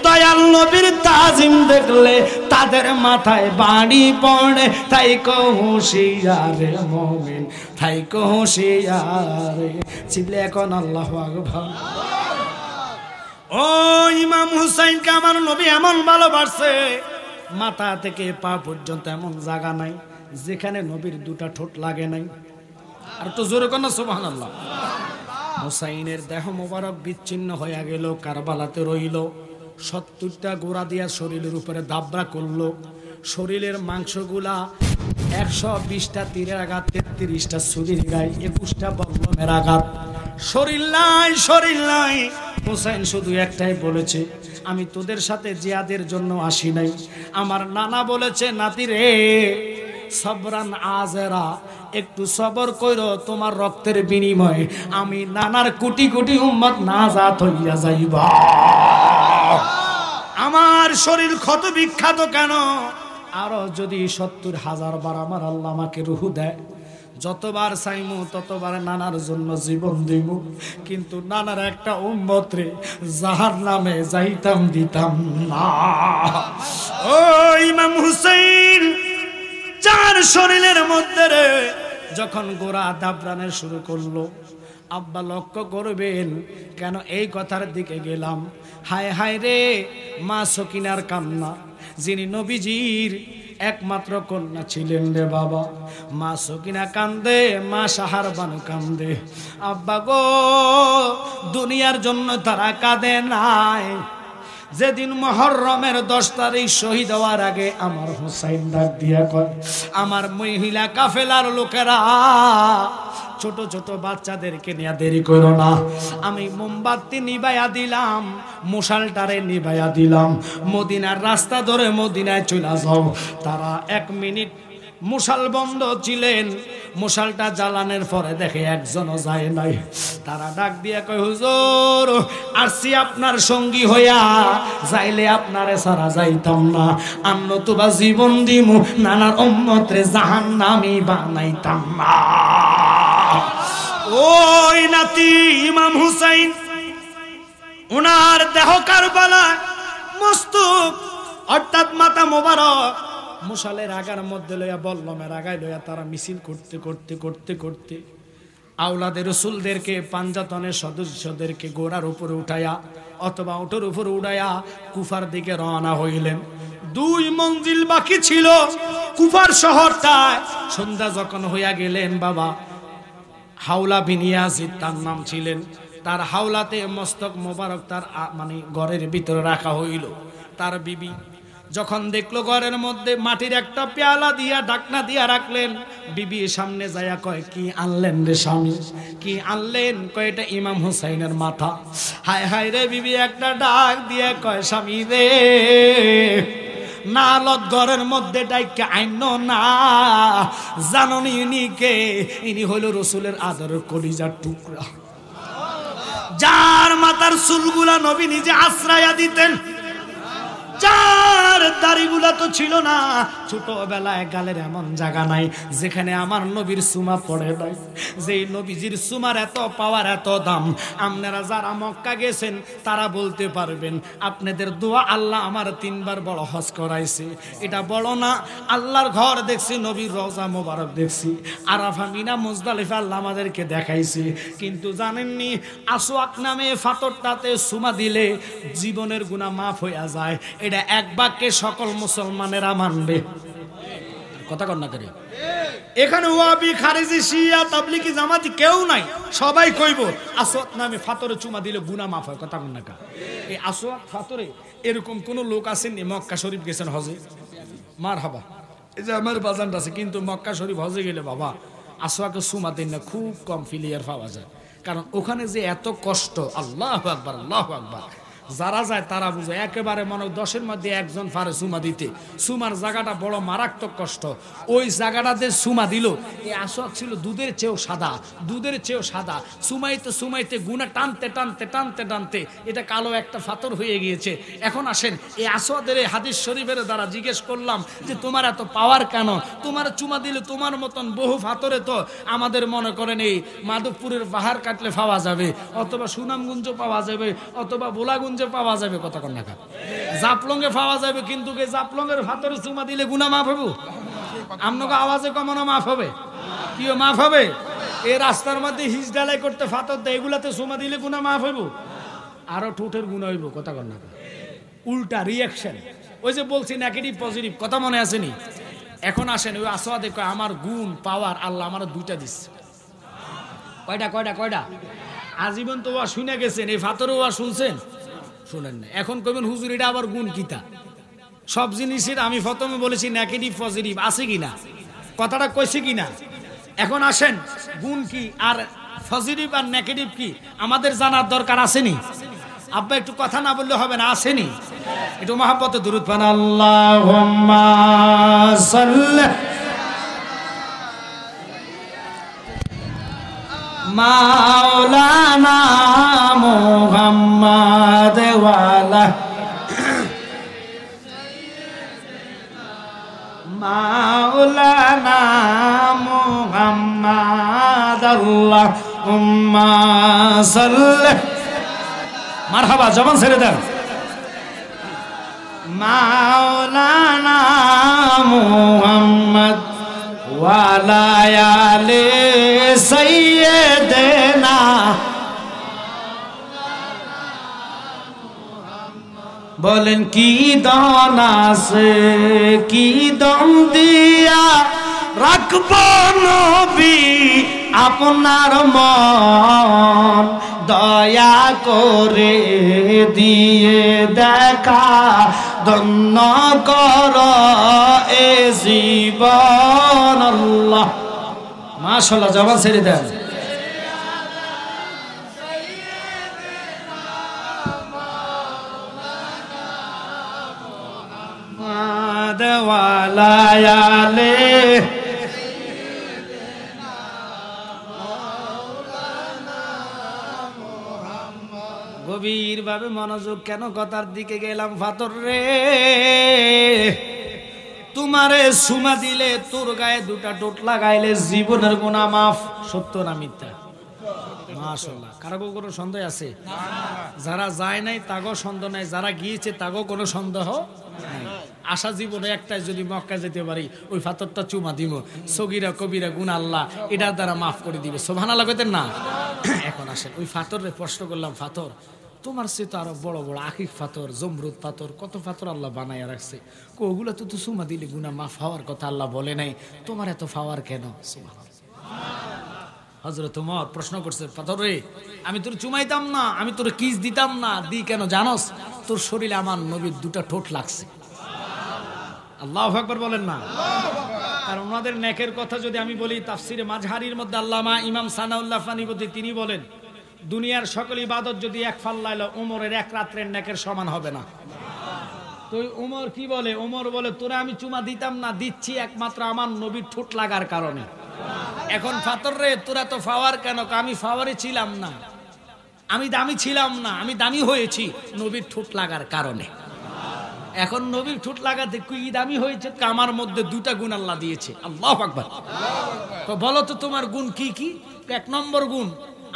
S1: দয়াল নবীর তাজিম দেখলে তাদের মাথায় বাড়ি পড়ে, থাইকো হুঁশিয়ারে মুমিন, থাইকো হুঁশিয়ারে। চিল্লে এখন আল্লাহু আকবার। ও ইমাম হুসাইনকে আমার নবী এমন ভালোবাসে, মাথা থেকে পা পর্যন্ত এমন জায়গা নাই যেখানে নবীর 2টা ঠোঁট লাগে নাই। আর তো জোরে কর না সুবহানাল্লাহ। হুসাইনের দেহ মোবারক বিচ্ছিন্ন হয়ে গেল, কারবালাতে রইল। 70টা গোড়া দিয়া শরীরের উপরে দাবরা করলো। শরীরের মাংসগুলা 120টা তীরের আঘাত, 33টা ছুরির গায়ে, 21টা বল্লমের আঘাত। শরীর নাই, শরীর নাই। হুসাইন শুধু একটাই বলেছে, আমি তোদের সাথে জিহাদের জন্য আসি নাই। আমার নানা বলেছে, নাতি রে, সবরান আজেরা, একটু সবর কইরো, তোমার রক্তের বিনিময়ে আমি নানার কোটি কোটি উম্মত নাজাত হইয়া যাইবা। আমার শরীর ক্ষত বিখ্যাত কেন? আরো যদি 70,000 বার আমার আল্লাহ আমাকে রুহু দেয়, যতবার চাইমু ততবার নানার জন্য জীবন দিব, কিন্তু নানার একটা উম্মত রে জাহান্নামে যাইতাম দিতাম না। ও ইমাম হুসাইন, চার শরীরের মধ্যে রে যখন গোড়া দাবরানের শুরু করলো, আব্বা লক্ষ্য করবেন কেন এই কথার দিকে গেলাম। হায় হায় রে, মা সকিনার কান্না, যিনি নবীজির একমাত্র কন্যা ছিলেন রে বাবা। মা সকিনা কান্দে, মা সাহার বানু কান্দে। আব্বা গো, দুনিয়ার জন্য তারা কাঁদে নাই। যেদিন মুহররমের 10 তারিখ শহীদ হওয়ার আগে আমার হুসাইন ডাক দিয়া কয়, আমার মহিলা কাফেলার লোকেরা, ছোট ছোট বাচ্চাদেরকে নিয়ে দেরি করো না, আমি মোমবাতি নিবাইয়া দিলাম, মশালটারে নিবাইয়া দিলাম, মদিনার রাস্তা ধরে মদিনায় চলে যাও। তারা 1 মিনিট মশাল বন্ধ ছিলেন, মশালটা জ্বালানোর পরে দেখে একজনও যায় নাই। তারা ডাক দিয়ে কয়, হুজুর আসছি আপনার সঙ্গী হইয়া, যাইলে আপনারে সারা যাইতাম না, আন্ন তোবা জীবন দিমু, নানার উম্মতরে জাহান্নামী বানাইতাম না। ওই নাতি ইমাম হুসাইন, ওনার দেহ কারবালা, মস্তক অর্থাৎ মাথা মোবারক মশালের আগার মধ্যে লইয়া, বল্লমের আগায় লইয়া তারা মিছিল করতে করতে করতে করতে আওলাদের রসুলদেরকে, পাঞ্জাতনের সদস্যদেরকে গোড়ার উপরে উঠাইয়া অথবা ওটার উপরে উড়াইয়া কুফার দিকে রওনা হইলেন। 2 মঞ্জিল বাকি ছিল কুফার শহরটায়। সন্ধ্যা যখন হইয়া গেলেন, বাবা হাওলা বিন ইয়াজিদ তার নাম ছিলেন, তার হাওলাতে মস্তক মোবারক তার মানে ঘরের ভিতরে রাখা হইল। তার বিবি যখন দেখলো ঘরের মধ্যে মাটির একটা পেয়ালা দিয়া ঢাকনা দিয়া রাখলেন, বিবি সামনে যায়া কয়, কি আনলেন রে স্বামী, কি আনলেন? কয়, এটা ইমাম হুসাইনের মাথা। হায় হায় রে, বিবি একটা ডাক দিয়া কয়, স্বামী রে, নালত ঘরের মধ্যে ডাইকা আইন না, জাননি ইনি কে? ইনি হইল রসুলের আদরের কলিজার টুকরা, যার মাথার চুলগুলা নবী নিজে আশ্রয়া দিতেন। যার দাড়িগুলা তো ছিল না, ছোটবেলায় গালের এমন জায়গা নাই যেখানে আমার নবীর সুমা পড়ে নাই। যেই নবীজির সুমার এত পাওয়ার, এত দাম, আপনারা যারা মক্কা গেছেন তারা বলতে পারবেন আপনাদের দোয়া আল্লাহ আমার 3 বার বড় হজ করাইছে। এটা বড় না, আল্লাহর ঘর দেখছি, নবীর রওজা মোবারক দেখছি, আরাফা, মিনা, মুজদালিফা আল্লাহ আমাদেরকে দেখাইছে। কিন্তু জানেননি আসওয়াক নামে ফাতরটাতে সুমা দিলে জীবনের গুনাহ মাফ হইয়া যায়। এটা এক বাক্যে সকল মুসলমানেরা মানবে। কথা কর না করে এখানে ওয়াবি, খারেজি, শিয়া, তাবলিগি, জামাতি কেউ নাই, সবাই কইব আসওয়াক নামে ফাতরে চুমা দিলে গুনাহ মাফ হয়। কথা কর না কা এই আসওয়াক ফাতরে এরকম কোন লোক আসেননি মক্কা শরীফ গেছেন হজে? মারহাবা, এই যে আমার বাজানটা আছে, কিন্তু মক্কা শরীফ হজে গেলে বাবা আসওয়াকে চুমা দেন না, খুব কম ফিলিয়ার পাওয়া যায়। কারণ ওখানে যে এত কষ্ট, আল্লাহু আকবার, আল্লাহু আকবার, যারা যায় তারা বুঝে। একেবারে মনে 10-এর মধ্যে একজন পারে সুমা দিতে। সুমার জায়গাটা বড় মারাত্মক কষ্ট। ওই জায়গাটাতে সুমা দিল, এই আসওয়াক ছিল দুধের চেয়েও সাদা, দুধের চেয়েও সাদা। সুমাইতে সুমাইতে গুনা টানতে টানতে টানতে টানতে এটা কালো একটা ফাতর হয়ে গিয়েছে। এখন আসেন এই আসওয়াদের এই হাদিস শরীফের দ্বারা জিজ্ঞেস করলাম যে তোমার এত পাওয়ার কেন? তোমার চুমা দিলে তোমার মতন বহু ফাতরে তো আমাদের মনে করেন এই মাধবপুরের পাহাড় কাটলে পাওয়া যাবে, অথবা সুনামগঞ্জ পাওয়া যাবে, অথবা বোলাগঞ্জ পাওয়া যাবে। কথা কন না, জাপলঙ্গে পাওয়া যাবে, কিন্তু জাপলঙ্গের ফাতরে চুমা দিলে গুনাহ মাফ হবে? আপনাকে আওয়াজে কমানো মাফ হবে? কিও মাফ হবে? এই রাস্তার মধ্যে হিজ ডালাই করতে ফাতর দেয়, এগুলাতে চুমা দিলে গুনাহ মাফ হইব? আরো ঠোঁটের গুনাহ হইব। কথা কন না, উল্টা রিয়াকশন। ওই যে বলছি নেগেটিভ পজিটিভ, কথা মনে আসেনি? এখন আসেন ওই আসওয়াদে কয় আমার গুণ পাওয়ার আল্লাহ আমার 2টা দিচ্ছে। কয়টা কয়টা কয়টা? আজীবন তো ওয়া শুনে গেছেন, এই ফাতরে ওয়া শুনছেন? শুনেন না। এখন কইবেন হুজুর এটা আবার গুণ কিতা? সব জিনিসের আমি প্রথমে বলেছি নেগেটিভ পজিটিভ আছে কিনা, কথাটা কইছি কিনা। এখন আসেন গুণ কি আর পজিটিভ আর নেগেটিভ কি আমাদের জানার দরকার আসেনি? আব্বা একটু কথা না বললে হবে না, আসেনি? একটু মহব্বতে দুরূদ পান। আল্লাহুম্মা সাল্লি মাওলানা মুহাম্মদ ওয়ালা মাওলানা মুহাম্মদ আল্লাহুম্মা সাল্লি। মারহাবা, জবান ছেড়ে দেন। মাওলানা মুহাম্মদ ওয়ালা আলে সাইয়্যিদিনা। বলেন কি দান আছে, কি দম দিয়া রাখব নবী আপনার মন, দয়া করে দিয়ে দেখা ধন্য কর এ জীবন। আল্লাহ মাশাআল্লাহ, জবান ছেড়ে দেন। গভীর ভাবে মনোযোগ, কেন কথার দিকে গেলাম? ফাতর রে, তোমারে সুমা দিলে তোর গায়ে 2টা টোট লাগাইলে জীবনের গুনাহ মাফ। সত্য না মিথ্যা? মাশাআল্লাহ। কারো কোনো সন্দেহ আছে? যারা যায় নাই তাগো সন্দেহ নাই, যারা গিয়েছে তাগো কোনো সন্দেহ নাই। আশা জীবনে একটাই, যদি মক্কা যেতে পারি ওই ফাতরটা চুমা দিব, সগীরা কবিরা গুনাহ আল্লাহ এটার দ্বারা মাফ করে দিবে। সুবহানাল্লাহ কইতেন না? এখন আসেন ওই ফাতরে প্রশ্ন করলাম, ফাতর তোমার সে তো আরো বড় বড় আকিক ফাতর, জমরুদ পাথর, কত ফাতর আল্লাহ বানাইয়া রাখছে, ওগুলো তো চুমা দিলে গুনাহ মাফ হওয়ার কথা আল্লাহ বলে নাই, তোমার এত পাওয়ার কেন? সুবহানাল্লাহ। হযরত ওমর প্রশ্ন করছে, পাথর রে, আমি তোর চুমাইতাম না, আমি তোর কিস দিতাম না, দি কেন জানোস? তোর শরীরে আমার নবীর 2টা ঠোঁট লাগছে। আল্লাহু আকবার বলেন না? কারণ ওনাদের নেকের কথা যদি আমি বলি, তাফসিরে মাজহারির মধ্যে আল্লামা ইমাম সানাউল্লাহ ফানিবতী তিনি বলেন, দুনিয়ার সকল ইবাদত যদি এক ফাল্লাইল, ওমরের 1 রাত্রের নেকের সমান হবে না। তো ওমর কি বলে? ওমর বলে, তোরা আমি চুমা দিতাম না, দিচ্ছি একমাত্র আমার নবীর ঠোঁট লাগার কারণে। এখন ফাতর রে, তোরা তো ফাওয়ার কেন? আমি ফাওয়ারে ছিলাম না, আমি দামি ছিলাম না, আমি দামি হয়েছি নবীর ঠোঁট লাগার কারণে। এখন নবীর ঠোঁট লাগাতে কি দামি হয়েছে, কামার মধ্যে দুটা গুণ আল্লাহ দিয়েছে। আল্লাহু আকবার। বলো তো তোমার গুণ কি কি? এক নম্বর গুণ,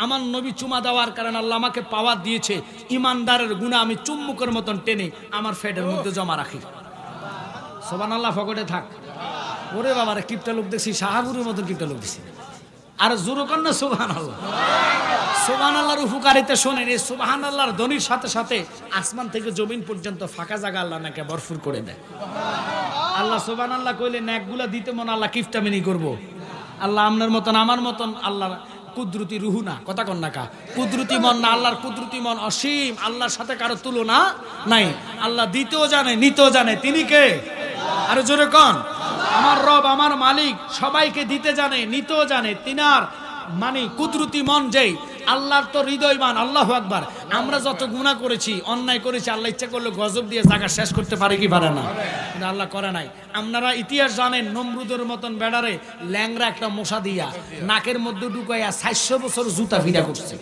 S1: আমার নবী চুমা দেওয়ার কারণে আল্লাহ আমাকে পাওয়ার দিয়েছে, ইমানদারের গুণা আমি চুম্বুকের মতন টেনে আমার ফেডের মধ্যে জমা রাখি। সুবহানাল্লাহ, ফকটে থাক। ওরে বাবারে, কিপটা লোক দেখছি, শাহাবুরের মতন কিপটা লোক দেখছি। আর জোর কর না সুবহানাল্লাহ। সুবহানাল্লাহর উপকারিতা শোনেন। এই সুবহানাল্লাহর ধ্বনির সাথে সাথে আসমান থেকে জমিন পর্যন্ত ফাঁকা জায়গা আল্লাহ নাকি ভরপুর করে দেয়। আল্লাহ সুবহানাল্লাহ কইলে নেকগুলা দিতে মন আল্লাহ কিফটামিনি করবো। আল্লাহ আপনার মতন আমার মতন আল্লাহ কুদরতি রুহু না, কথা কন না কা, কুদরতি মন না। আল্লাহর কুদরতি মন অসীম, আল্লাহর সাথে কারো তুলনা নাই। আল্লাহ দিতেও জানে, নিতেও জানে। তিনি কে? আরো জোরে কন। আমার রব, আমার মালিক, সবাইকে দিতে জানে, নিতেও জানে। তিনার মানে কুদরতি মন যেই, আল্লাহর তো হৃদয়বান। আল্লাহু আকবার। আমরা যত গুনাহ করেছি, অন্যায় করেছি, আল্লাহ ইচ্ছা করলে গজব দিয়ে জায়গা শেষ করতে পারে কি পারে না? কিন্তু আল্লাহ করে নাই। আপনারা ইতিহাস জানেন, নমরুদের মতন বেড়ারে ল্যাংরা একটা মশা দিয়া নাকের মধ্যে ঢুকাইয়া 400 বছর জুতা ফিরা করছে।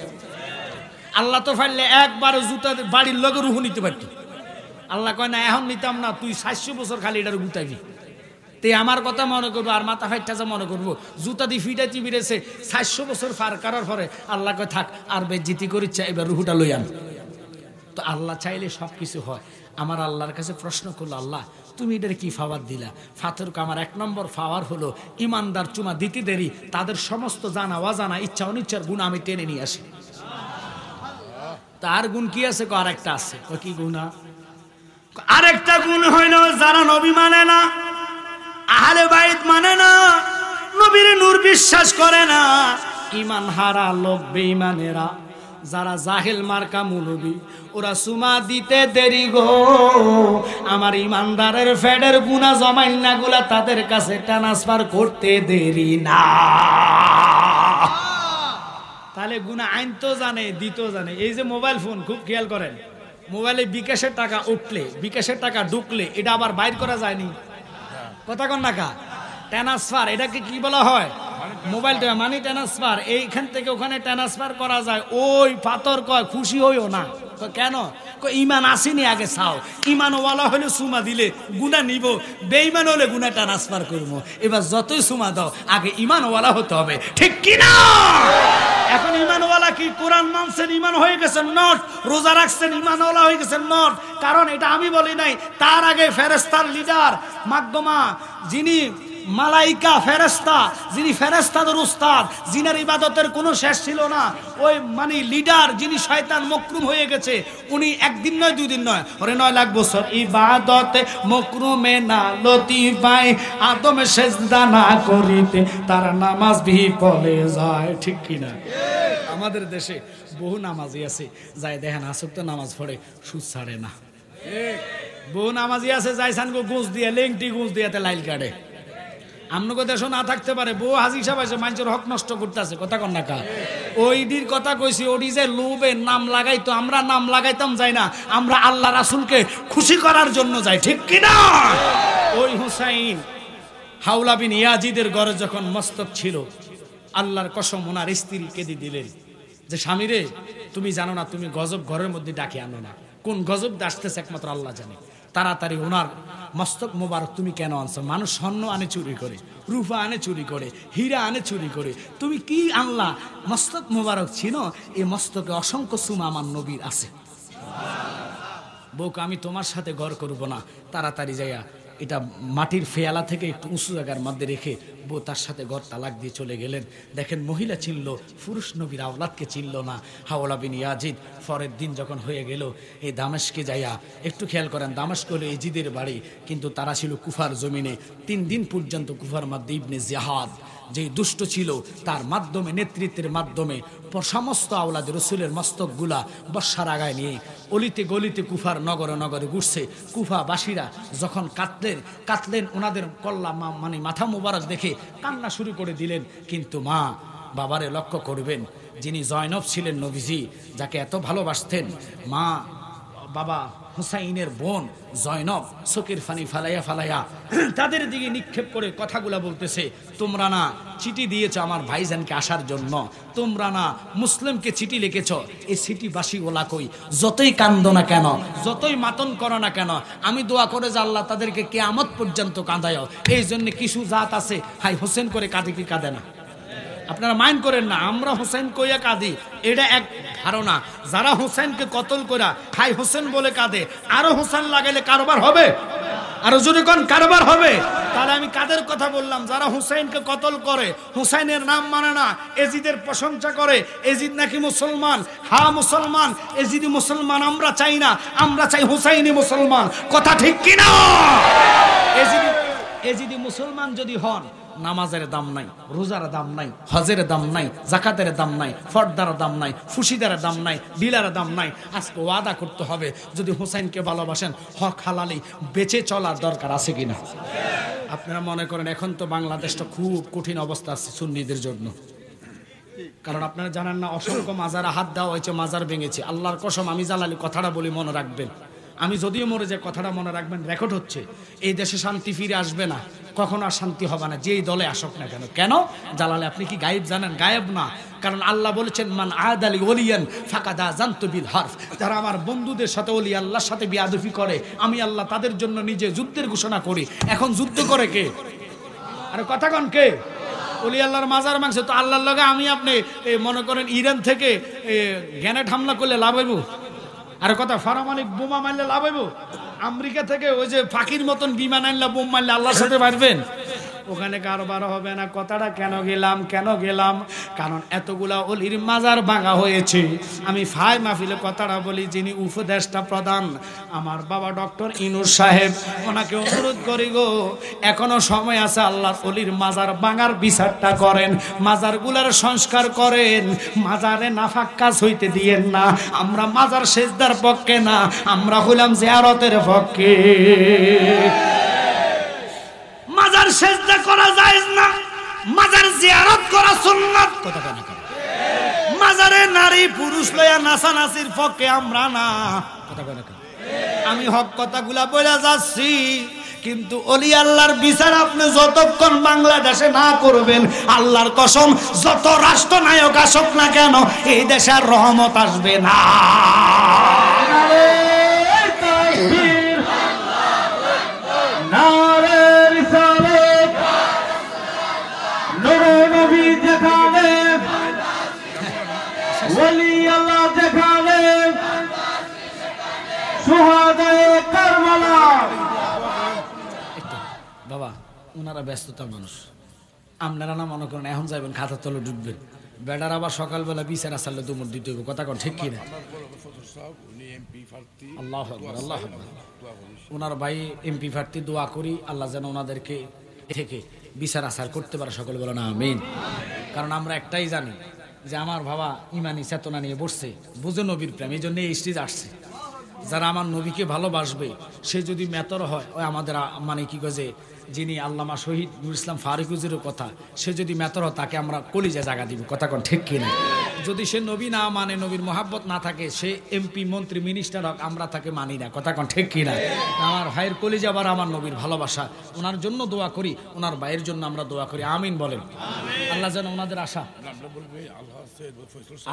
S1: আল্লাহ তো ফাইলে একবার জুতা বাড়ির লগে রুহু নিতে পারত। আল্লাহ কয় না, এখন নিতাম না, তুই 400 বছর খালি এটার গুতাবি। তে আমার কথা মনে করবো আর মাথা ফাইটটা যা মনে করবো, জুতা দিয়ে ফিটাইতে বেড়েছে 400 বছর পার করার পরে আল্লাহ কয় থাক, আর বেজ্জিতি করিচ্ছে, এবার রুহুটা লই আন। তো আল্লাহ চাইলে সব কিছু হয়। আমার আল্লাহর কাছে প্রশ্ন করলো, আল্লাহ তুমি এটার কি ফাওয়ার দিলা? ফাতরকে আমার 1 নম্বর ফাওয়ার হলো, ইমানদার চুমা দিতে দেরি, তাদের সমস্ত জানা অজানা ইচ্ছা অনিচ্ছার গুণ আমি টেনে নিয়ে আসি। তার গুণ কি আছে? আর একটা আছে। কি গুণ? আরেকটা গুণ হইল, যারা নবী মানে না, আহলে বাইত মানে না, নবীর নূর বিশ্বাস করে না, ঈমান হারা লোক, বেঈমানেরা, যারা জাহেল মার্কা মুলবি, ওরা সুমা দিতে দেরি গো। আমার ইমানদারের ফেডের গুনাহ জমাইল না গুলা তাদের কাছে ট্রান্সফার করতে দেরি না। তাহলে গুনাহ আইনতো জানে, দিতেও জানে। এই যে মোবাইল ফোন, খুব খেয়াল করেন, মোবাইলে বিকাশের টাকা উঠলে, বিকাশের টাকা ঢুকলে এটা আবার বাইর করা যায়নি, কথা কন না কা? ট্রান্সফার, এটাকে কি বলা হয়? মোবাইলটা মানি ট্রান্সফার। এইখান থেকে ওখানে ট্রান্সফার করা যায়। ওই পাথর কয় খুশি হইও না। কেন? ইমান আসেনি, আগে চাও। ইমানওয়ালা হলে সুমা দিলে গুনাহ নিব, বেঈমান হলে গুনাহ ট্রান্সফার করবো। এবার যতই সুমা দাও, আগে ইমানওয়ালা হতে হবে, ঠিক কি না? এখন ইমানওয়ালা কি? কোরআন মানছেন, ইমান হয়ে গেছেন নট। রোজা রাখছেন, ইমানওয়ালা হয়ে গেছেন নট। কারণ এটা আমি বলি নাই, তার আগে ফেরেশতার লিডার মাকদমা, যিনি মালাইকা ফেরেশতা, যিনি ফেরেশতাদের উস্তাদ, যিনার ইবাদতের কোনো শেষ ছিল না, ওই মানে লিডার, যিনি শয়তান মকরুম হয়ে গেছে, উনি একদিন নয়, 2 দিন নয়, ওরে 9 লাখ বছর ইবাদতে মকরুমে না লতিফাই, আদমে সেজদা না করিতে তার নামাজ বিফলে যায়, ঠিক কিনা? আমাদের দেশে বহু নামাজি আছে, যাই দেখেন আসুক তো নামাজ পড়ে, সুদ ছাড়ে না। বহু নামাজি আছে, যাই সানগো গুঁজ দিয়ে, লেংটি গুঁজ দিয়ে লাইল কাটে। আমনগো দেশও না থাকতে পারে, বউ হাজি সাহেব আছে, মানুষের হক নষ্ট করতেছে, কথা কন না কা? ওইদির কথা কইছি, ওডি যে লোভে নাম লাগাইতো, আমরা নাম লাগাইতাম যাই না, আমরা আল্লাহ রাসূলকে খুশি করার জন্য যাই, ঠিক কিনা? ওই হুসাইন হাওলা বিন ইয়াজিদের ঘরে যখন মস্তক ছিল, আল্লাহর কসম ওনার স্ত্রী কেঁদে দিলেন যে, স্বামী রে, তুমি জানো না, তুমি গজব ঘরের মধ্যে ডাকে আনো না, কোন গজব আসতেছে একমাত্র আল্লাহ জানে। তাড়াতাড়ি ওনার মস্তক মোবারক তুমি কেন আনছো? মানুষ স্বর্ণ আনে চুরি করে, রূপা আনে চুরি করে, হীরা আনে চুরি করে, তুমি কি আনলা? মস্তক মোবারক ছিল, এই মস্তকে অসংখ্য সুমা আমার নবীর আছে। বউকে আমি তোমার সাথে ঘর করব না, তাড়াতাড়ি যাইয়া এটা মাটির ফেয়ালা থেকে একটু উঁচু জায়গার মধ্যে রেখে বউ তার সাথে ঘর তালাক দিয়ে চলে গেলেন। দেখেন মহিলা চিনল, পুরুষ নবীর আওলাদকে চিনল না। হাওলা বিন ইয়াজিদ পরের দিন যখন হয়ে গেল, এই দামেস্কে যাইয়া, একটু খেয়াল করেন, দামেস্ক হলো এজিদের বাড়ি, কিন্তু তারা ছিল কুফার জমিনে। 3 দিন পর্যন্ত কুফার মধ্যে ইবনে জিহাদ, যে দুষ্ট ছিল, তার মাধ্যমে, নেতৃত্বের মাধ্যমে সমস্ত আওলাদ রসুলের মস্তকগুলা বর্ষার আগায় নিয়ে অলিতে গলিতে কুফার নগরে নগরে ঘুরছে। কুফাবাসীরা যখন কাঁদলেন, ওনাদের কল্লা মানে মাথা মোবারক দেখে কান্না শুরু করে দিলেন। কিন্তু মা বাবারে লক্ষ্য করবেন, যিনি জয়নব ছিলেন নবীজি, যাকে এত ভালোবাসতেন, মা বাবা হুসাইনের বোন জয়নব চোখের ফানি ফালাইয়া ফালাইয়া তাদের দিকে নিক্ষেপ করে কথাগুলা বলতেছে, তোমরা না চিঠি দিয়েছ আমার ভাইজানকে আসার জন্য, তোমরা না মুসলিমকে চিঠি লিখেছ, এই চিঠিবাসী ওলা কই, যতই কান্দো না কেন, যতই মাতন করো না কেন, আমি দোয়া করে যে আল্লাহ তাদেরকে কিয়ামত পর্যন্ত কাঁদায়। এই জন্য কিছু জাত আছে হাই হোসেন করে কাঁদে কি কাঁদে না, আপনারা মাইন্ড করেন না, আমরা হোসেন কইয়া কাঁদি, এটা এক ধারণা। যারা হোসেনকে কতল করা হাই হোসেন বলে কাঁদে, আরো হোসেন লাগাইলে কারবার হবে, আরো যদি কোন কারবার হবে। তাহলে আমি কাদের কথা বললাম? যারা হুসাইনকে কতল করে, হুসাইনের নাম মানে না, এজিদের প্রশংসা করে, এজিদ নাকি মুসলমান। হ্যাঁ মুসলমান, এজিদি মুসলমান আমরা চাই না, আমরা চাই হুসাইনি মুসলমান। কথা ঠিক কিনা? এজিদি মুসলমান যদি হন, নামাজের দাম নাই, রোজার দাম নাই, হজের দাম নাই, জাকাতের দাম নাই, ফর্দার দাম নাই, ফুসিদার দাম নাই, ডিলার দাম নাই। আজকে ওয়াদা করতে হবে, যদি হুসাইনকে ভালোবাসেন হক হালালি বেঁচে চলার দরকার আছে কিনা। আপনারা মনে করেন এখন তো বাংলাদেশটা খুব কঠিন অবস্থা আছে সুন্নিদের জন্য, কারণ আপনারা জানেন না অসংখ্য মাজারে হাত দেওয়া হয়েছে, মাজার ভেঙেছে। আল্লাহর কসম আমি জালালি কথাটা বলি, মনে রাখবেন, আমি যদিও মরে যে কথাটা মনে রাখবেন, রেকর্ড হচ্ছে, এই দেশে শান্তি ফিরে আসবে না, কখনো আর শান্তি হবে না, যেই দলে আসুক না কেন। কেন জালালে আপনি কি গায়েব জানেন? গায়েব না, কারণ আল্লাহ বলেছেন মান আদালি ওলিয়ান ফাকাদ আযানতু বিল হারফ, যারা আমার বন্ধুদের সাথে ওলি আল্লাহর সাথে বিয়াদফি করে, আমি আল্লাহ তাদের জন্য নিজে যুদ্ধের ঘোষণা করি। এখন যুদ্ধ করে কে? আরে কথা কন কে? ওলি আল্লাহর মাজার মাংস তো আল্লাহর লগে আমি আপনি মনে করেন ইরান থেকে গ্যানেট হামলা করলে লাভ হইব? আর কথা পারমাণবিক বোমা মারলে লাভ হইব? আমেরিকা থেকে ওই যে ফাঁকির মতন বিমান আনলে বোম মারলে আল্লাহর সাথে পারবেন? ওখানে কারবার হবে না। কথাটা কেন গেলাম? কারণ এতগুলা অলির মাজার ভাঙা হয়েছে। আমি ফাই মাহফিলে কথাটা বলি, যিনি উপদেষ্টা প্রধান আমার বাবা ডক্টর ইনুস সাহেব, ওনাকে অনুরোধ করি গো, এখনো সময় আছে, আল্লাহর অলির মাজার ভাঙার বিচারটা করেন, মাজারগুলার সংস্কার করেন, মাজারে নাফাক কাজ হইতে দিয়েন না। আমরা মাজার সেজদার পক্ষে না, আমরা হইলাম জিয়ারতের পক্ষে। মাজার সেজদা করা জায়েজ না, মাজার জিয়ারত করা সুন্নাত। কথা কেন? মাজারে নারী পুরুষ লয়া নাচানাচির পক্ষে আমরা না। কথা কেন? আমি হক কথাগুলা বলে যাচ্ছি, কিন্তু অলি আল্লাহর বিচার আপনি যতক্ষণ বাংলাদেশে না করবেন, আল্লাহর কসম যত রাষ্ট্রনায়ক আসুক না কেন, এই দেশে আর রহমত আসবে না। বাবা ওনারা ব্যস্ততা মানুষ, আপনারা না মনে করেন এখন যাবেন খাতার তলে ঢুকবেন, বেটার আবার সকালবেলা বিচার আসালে দুমুর দিতে হবে। কথা কন ঠিক কিনা? আল্লাহু আকবার, আল্লাহু আকবার। ওনার ভাই এমপি প্রার্থী, দোয়া করি আল্লাহ যেন ওনাদেরকে থেকে বিচার আসার করতে পারে। সকল বলো না আমিন। কারণ আমরা একটাই জানি যে আমার বাবা ইমানি চেতনা নিয়ে বসছে, বুঝে নবীর প্রেম, এই জন্য এই স্টেজ আসছে। যারা আমার নবীকে ভালোবাসবে, সে যদি মেতর হয়, ওই আমাদের মানে কি কয়ে যিনি আল্লামা শহীদ নুরুল ইসলাম ফারুকুজের কথা, সে যদি মেতর হয় তাকে আমরা কলিজা জায়গা দিব। কথা কোন ঠিক কিনা? যদি সে নবী না মানে, নবীর মহাব্বত না থাকে, সে এমপি মন্ত্রী মিনিস্টার হোক, আমরা তাকে মানি না। কথা কোন ঠিক কিনা? আমার ভাইয়ের কলিজা আবার আমার নবীর ভালোবাসা, ওনার জন্য দোয়া করি, ওনার ভাইয়ের জন্য আমরা দোয়া করি। আমিন বলেন। আল্লাহ যেন ওনাদের আশা।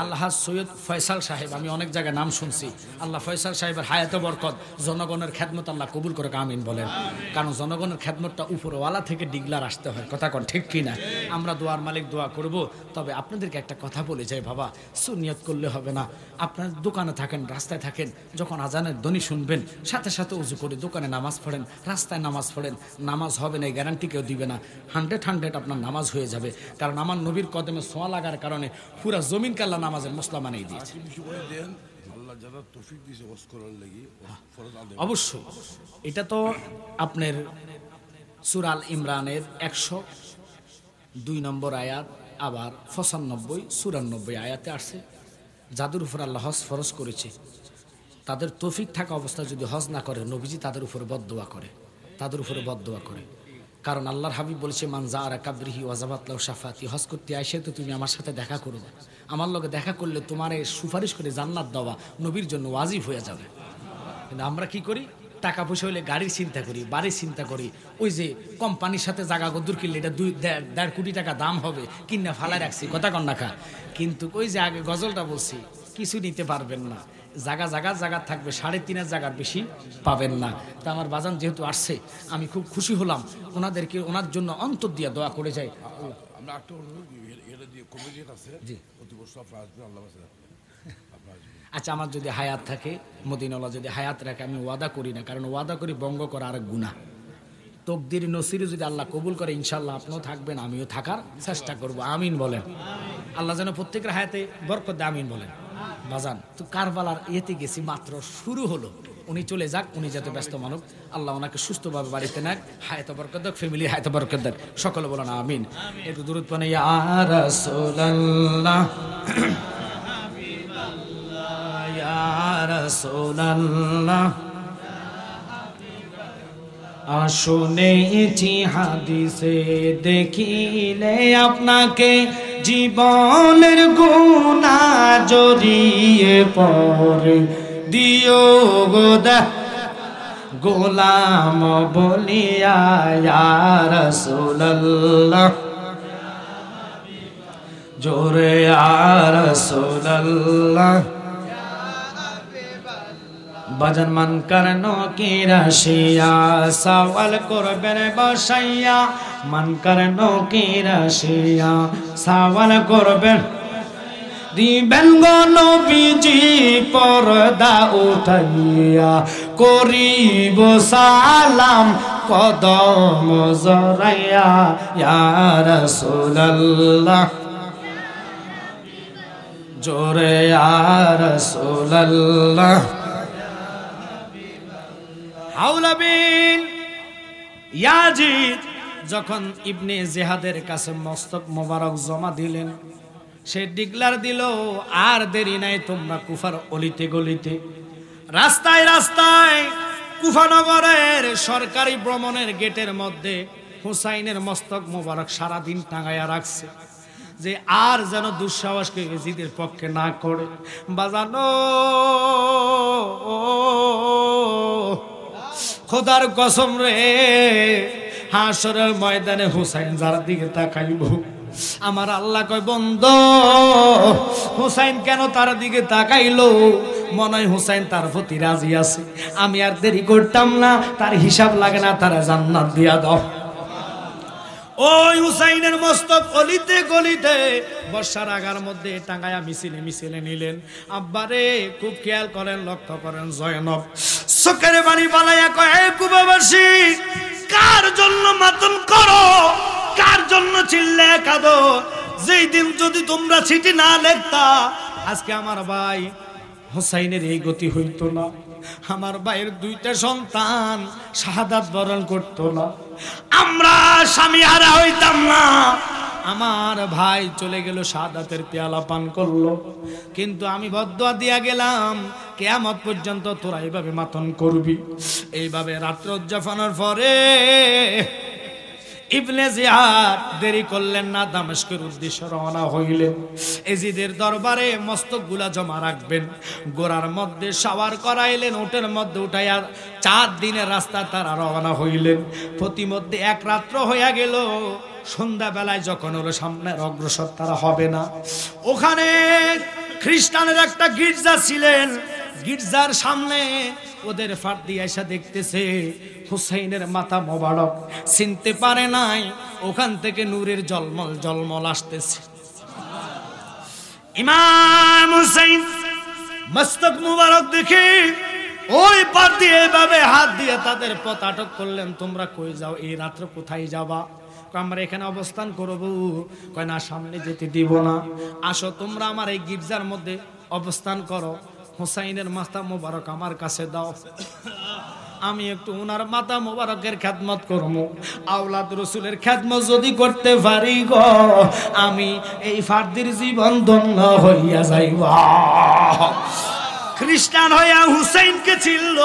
S1: আল্লাহ সৈয়দ ফয়সাল সাহেব, আমি অনেক জায়গায় নাম শুনছি, আল্লাহ ফয়সাল সাহেবের হায়াতে বরকত, জনগণের খেদমত আল্লাহ কবুল করে। আমিন বলেন। কারণ জনগণের খেদমতটা উপরওয়ালা থেকে ডিগলার আসতে হয়। কথা কোন ঠিক কিনা? আমরা দোয়ার মালিক, দোয়া করব। তবে আপনাদেরকে একটা কথা বলে যাই বাবা, সুনিয়ত করলে হবে না। আপনার দোকানে থাকেন, রাস্তায় থাকেন, যখন আজানের ধ্বনি শুনবেন, সাথে সাথে উজু করে দোকানে নামাজ পড়েন, রাস্তায় নামাজ পড়েন। নামাজ হবে না এই গ্যারান্টি কেউ দিবে না, 100 আপনার নামাজ হয়ে যাবে। কারণ আমার নবীর কদমে ছোঁয়া লাগার কারণে পুরা জমিন কাল্লা নামাজের মসলা বানিয়ে দিয়েছে। অবশ্যই এটা তো আপনার সূরা আল ইমরানের 102 নম্বর আয়াত, আবার 95, 94 আয়াতে আসছে, যাদের উপর আল্লাহ হজ ফরজ করেছে, তাদের তৌফিক থাকা অবস্থা যদি হজ না করে, নবীজি তাদের উপরে বদদোয়া করে, তাদের উপরে বদদোয়া করে। কারণ আল্লাহর হাবিব বলেছে মান যারা কাবরিহি ওয়াজাবাত লাহু শাফাতি, হজ করতে আইসে তো তুমি আমার সাথে দেখা করবে, আমার লগে দেখা করলে তোমার সুপারিশ করে জান্নাত দেওয়া নবীর জন্য ওয়াজিব হয়ে যাবে। কিন্তু আমরা কি করি, টাকা পয়সা হইলে গাড়ির চিন্তা করি, বাড়ির চিন্তা করি, ওই যে কোম্পানির সাথে জায়গা গদ্দুর কিনলে এটা 2.5 কোটি টাকা দাম হবে, কিনা ফালাই রাখছি, কথা কন না খা। কিন্তু ওই যে আগে গজলটা বলছি, কিছু নিতে পারবেন না, জায়গা থাকবে, 3.5 জায়গার বেশি পাবেন না। তা আমার বাজান যেহেতু আসছে, আমি খুব খুশি হলাম, ওনাদেরকে ওনার জন্য অন্তর দিয়ে দোয়া করে যাই। আচ্ছা, আমার যদি হায়াত থাকে, মদিনাওয়ালা যদি হায়াত রাখে, আমি ওয়াদা করি না, কারণ ওয়াদা করি বঙ্গ করা আর গুনাহ। তকদির নসিরে যদি আল্লাহ কবুল করে, ইনশাল্লাহ আপনিও থাকবেন, আমিও থাকার চেষ্টা করব। আমিন বলেন। আল্লাহ যেন প্রত্যেকের হায়াতে বরকত দেয়, আমিন বলেন। বাজান তো কারবালার ইয়েতে গেছি, মাত্র শুরু হলো, উনি চলে যাক, উনি যাতে ব্যস্ত মানুষ, আল্লাহ ওনাকে সুস্থভাবে বাড়িতে নেক, হায়াতে বরকত দেখ, ফ্যামিলি হায়াতে বরকত দেখ, সকলে বলেন আমিন। একটু দরুদ পড়েন, ইয়া রাসূলুল্লাহ ইয়া রাসূলুল্লাহ। শুনেছি হাদিসে দেখিলে আপনাকে জীবনের গুনাহ জড়িয়ে পড়ে, দিও গোদা গোলাম বলিয়া ইয়া রাসূলুল্লাহ, জোরে ইয়া রাসূলুল্লাহ। বাজান মান করনো কি রাশিয়া, সওয়াল করবেন বসাইয়া, মান করনো কি রাশিয়া, সওয়াল করবেন দিবেন গো নবীজি পর্দা উঠাইয়া, করিব সালাম কদম জড়াইয়া ইয়া রাসূলুল্লাহ, জোরে ইয়া রাসূলুল্লাহ। হাওলা বিন ইয়াজিদ যখন ইবনে জিহাদের কাছে মস্তক মোবারক জমা দিলেন, সে ডিক্লার দিল, আর দেরি নাই, তোমরা কুফার অলিতে গলিতে, রাস্তায় রাস্তায়, কুফানগরের সরকারি ভ্রমণের গেটের মধ্যে হুসাইনের মস্তক মোবারক সারাদিন টাঙাইয়া রাখছে, যে আর যেন দুঃসাহসকে এজিদের পক্ষে না করে। বাজানো খোদার কসম রে, হাসরের ময়দানে হুসাইন যার দিকে তাকাইব, আমার আল্লাহ কয় বন্ধ, হুসাইন কেন তার দিকে তাকাইলো? মনে হয় হুসাইন তার প্রতি রাজি আছে, আমি আর দেরি করতাম না, তার হিসাব লাগে না, তারা জান্নাত দিয়া দাও। ওই হুসাইনের মস্তক অলিতে গলিতে বর্ষার আগার মধ্যে টাঙ্গায়া মিছিলে মিছিলে নিলেন। আব্বারে খুব খেয়াল করেন, লক্ষ্য করেন, জয়নব চোখের বাড়ি বালাইয়া কয়, কুবাবাসী কার জন্য মাতম করো, কার জন্য চিল্লে কাঁদো? যেই দিন যদি তোমরা চিঠি না লিখতা, আজকে আমার ভাই হুসাইনের এই গতি হইতো না, আমার ভাইয়ের 2টা সন্তান শাহাদাত বরণ করতো না, আমরা স্বামী হারা হইতাম না, আমার ভাই চলে গেল শাহাদাতের পেয়ালা পান করলো, কিন্তু আমি বদদুয়া দিয়া গেলাম, কিয়ামত পর্যন্ত তোরা এইভাবে মাতন করবি। এইভাবে রাত্র উদযাপনের পরে ইবনে জিয়াদ দেরি করলেন না, দামেস্কের উদ্দেশ্যে রওনা হইলেন। এজিদের দরবারে মস্তকগুলা জমা রাখবেন, গোড়ার মধ্যে সাওয়ার করাইলেন, ওটের মধ্যে উঠাইয়া 4 দিনের রাস্তা তারা রওনা হইলেন। প্রতিমধ্যে 1 রাত্র হইয়া গেল। সন্ধ্যাবেলায় যখন ওর সামনে অগ্রসর তারা হবে না, ওখানে খ্রিস্টানের একটা গির্জা ছিলেন, গির্জার সামনে ওদের ফার্দি আয়সা দেখতেছে হুসাইনের মাথা মোবারক, চিনতে পারে নাই, ওখান থেকে নূরের জলমল জলমল আসতেছে। ইমাম হুসাইন মস্তক মুবারক দেখে ওই ফার্দি এভাবে হাত দিয়ে তাদের পথ আটক করলেন, তোমরা কই যাও, এই রাত্রে কোথায় যাবা? আমরা এখানে অবস্থান করব। কয় না, সামনে যেতে দিব না, আসো তোমরা আমার এই গির্জার মধ্যে অবস্থান করো, হুসাইনের মাথা মোবারক আমার কাছে দাও, আমি একটু ওনার মাথা মোবারকের খেদমত করবো। আওলাদ রসুলের খেদমত যদি করতে পারি গো, আমি এই ফার্দির জীবন ধন্য হইয়া যাইব। খ্রিস্টান হইয়া হুসাইনকে চিনল,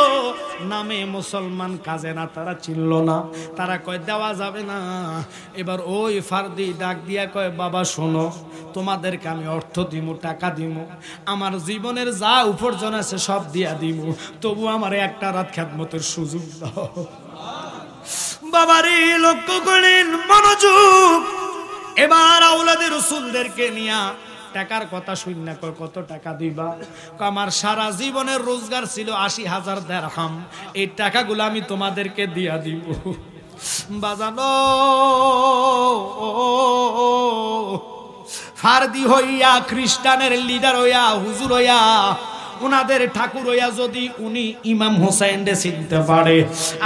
S1: নামে মুসলমান, কাজে না, তারা চিনল না। তারা কয় দেওয়া যাবে না। এবার ওই ফার্দি ডাক দিয়া কয় বাবা শোনো, তোমাদেরকে আমি অর্থ দিব, টাকা দিব, আমার জীবনের যা উপার্জন আছে সব দিয়া দিব, তবু আমার একটা রাত খেদমতের সুযোগ দাও। বাবারে লক্ষ্য করেন, মনোযোগ। এবার আওলাদের রাসূলদেরকে নিয়া টাকার কথা শুননা কয় কত টাকা দিবা? আমার সারা জীবনের রোজগার ছিল ৮০,০০০ দিরহাম, এই টাকাগুলো আমি তোমাদেরকে দিয়া দিব। বাজানো ফার্দি হইয়া, খ্রিস্টানের লিডার হইয়া, হুজুর হইয়া, উনাদের ঠাকুর হইয়া যদি উনি ইমাম হোসেন রে চিনতে পারে,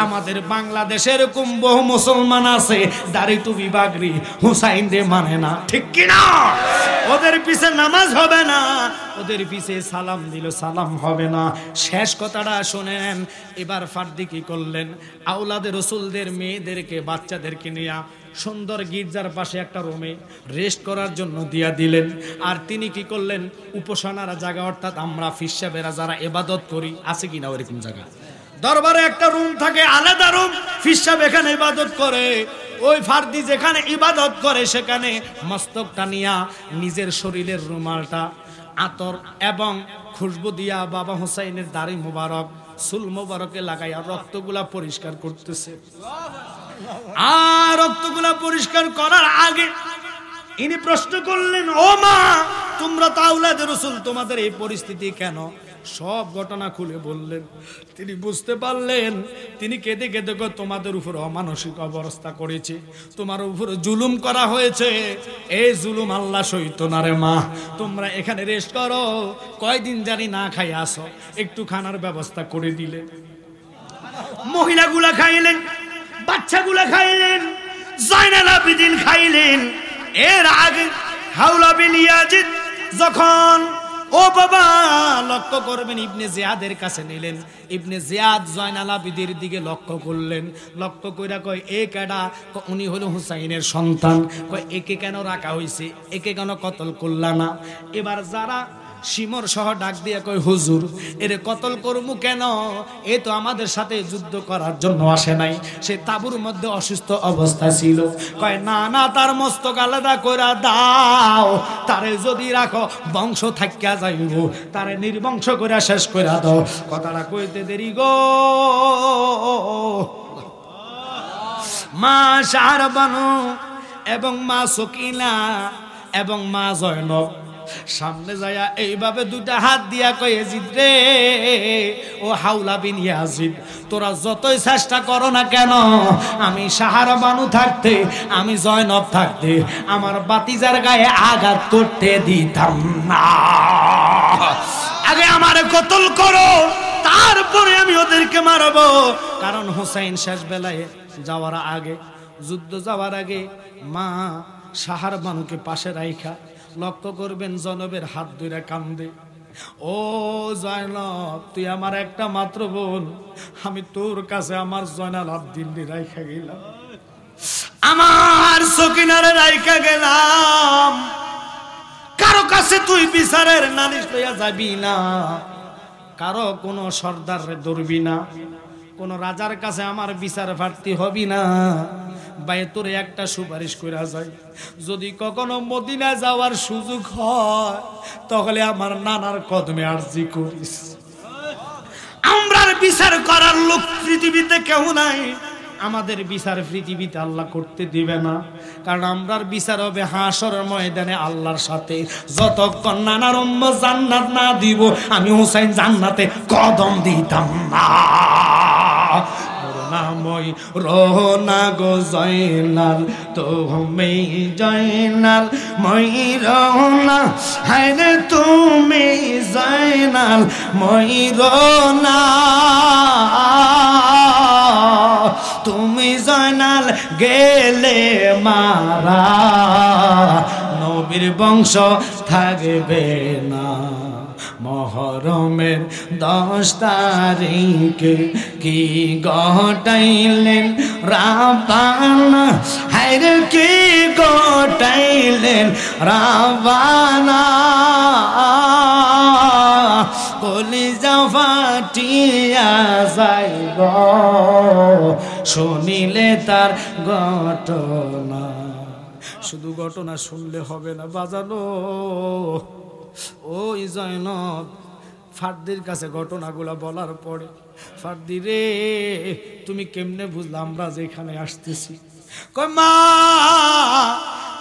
S1: আমাদের বাংলাদেশে এরকম বহু মুসলমান আছে দাড়ি টুপি বাগরি হুসাইন রে মানে না, ঠিক কিনা? ওদের পিছে নামাজ হবে না, ওদের পিছে সালাম দিল সালাম হবে না। শেষ কথাটা শোনেন। এবার ফার্দি কি করলেন? আওলাদের রাসূলদের মেয়েদেরকে, বাচ্চাদেরকে নিয়ে সুন্দর গির্জার পাশে একটা রুমে রেস্ট করার জন্য দিয়া দিলেন। আর তিনি কি করলেন? উপাসনার জায়গা, অর্থাৎ আমরা ফিসাবেরা যারা ইবাদত করি, আছে কিনা ওরকম জায়গা? দরবারে একটা রুম থাকে, আলাদা রুম, ফিসাব এখানে ইবাদত করে। ওই ফার্দি যেখানে ইবাদত করে সেখানে মস্তকটা নিয়া নিজের শরীরের রুমালটা আতর এবং খুশবু দিয়া বাবা হুসাইনের দাড়ি মোবারক, চুল মোবারকে লাগাইয়া রক্তগুলা পরিষ্কার করতেছে। আর রক্তগুলা পরিষ্কার করার আগে ইনি প্রশ্ন করলেন, ও মা, তোমরা তো আওলাদের রাসূল, তোমাদের এই পরিস্থিতি কেন? সব ঘটনা খুলে বললেন। তিনি বুঝতে পারলেন, তিনি কেঁদে কেঁদে তোমাদের উপর অমানসিক অবস্থা করেছে, তোমার উপর জুলুম করা হয়েছে, এই জুলুম আল্লাহ সইতো না রে মা, তোমরা এখানে রেস্ট করো, কয়দিন জানি না খাই আসো, একটু খানার ব্যবস্থা করে দিলেন। মহিলাগুলা খাইলেন, বাচ্চাগুলা খাইলেন, জয়নাল আবেদিন খাইলেন। এর আগে হাওলা বিন ইয়াজিদ যখন, ও বাবা লক্ষ্য করবেন, ইবনে জিয়াদের কাছে নিলেন। ইবনে জিয়াদ জয়নাল আবেদিনের দিকে লক্ষ্য করলেন, লক্ষ্য কইরা কয় এ কেডা? উনি হলো হুসাইনের সন্তান। কয় একে কেন রাখা হইছে, একে কেন কতল করলা না? এবার যারা শিমর সহ ডাক দিয়ে কয় হুজুর, এর কতল করমু কেন? এ তো আমাদের সাথে যুদ্ধ করার জন্য আসে নাই, সে তাঁবুর মধ্যে অসুস্থ অবস্থায় ছিল। কয় না না, তার মস্তক আলাদা কইরা দাও, তারে যদি রাখো বংশ থাকিয়া যাইব, তারে নির্বংশ করে শেষ কইরা দাও। কথাটা কইতে দেরি গো, মা শাহরবানু এবং মা সকিনা এবং মা জয়নব সামনে যায়া এইভাবে দুটা হাত দিয়া কয়, ইয়াজিদ রে, ও হাওলা বিন ইয়াজিদ, তোরা যতই চেষ্টা করো না কেন, আমি শাহরবানু থাকতে, আমি জয়নব থাকতে আমার বাতিজার গায়ে আঘাত করতে দিতাম না। আগে আমারে কতল করো, তারপরে আমি ওদেরকে মারবো। কারণ হুসাইন শেষ বেলায় যাওয়ার আগে, যুদ্ধ যাওয়ার আগে মা শাহরবানুকে পাশে রাইখা, লক্ষ্য করবেন জনবের হাত ধরে কান্দে, ও জয়নব, তুই আমার একটা মাত্র বোন, আমি তোর কাছে আমার জয়নাল আবেদিন রাইখা গেলাম, আমার সকিনারে রাইখা গেলাম, কারো কাছে তুই বিচারের নালিশ লইয়া যাবি না, কারো কোনো সর্দারে ধরবি না, কোন রাজার কাছে আমার বিচার প্রার্থী হবি না। ভাই তোরে একটা সুপারিশ করা যায়, যদি কখনো মদিনা যাওয়ার সুযোগ হয় তাহলে আমার নানার কদমে আরজি করিস। আমরার বিচার করার লোক পৃথিবীতে কেউ নাই, আমাদের বিচার পৃথিবীতে আল্লাহ করতে দিবে না, কারণ আমরার বিচার হবে হাসরের ময়দানে আল্লাহর সাথে। যতক্ষণ নানার উম্মত জান্নাত না দিব, আমি হুসাইন জান্নাতে কদম দিতাম না। নামই রোনা গো জয়নাল, তুমি জয়নাল, মই রোনা, হায় রে তুমি জয়নাল, মই রোনা, তুমি জয়নাল গেলে মারা, নবীর বংশ থাকবে না। মহরমের 10 তারিখে কি ঘটাইলেন রাব্বানা, হায়রে কি ঘটাইলেন রাব্বানা, কলিজা ফাট উঠিয়া যাইব শুনিলে তার ঘটনা। শুধু ঘটনা শুনলে হবে না বাজানো, ওই জয়নব ফার্দির কাছে ঘটনাগুলো বলার পরে, ফার্দি রে তুমি কেমনে বুঝলা আমরা যেখানে আসতেছি? কয় মা,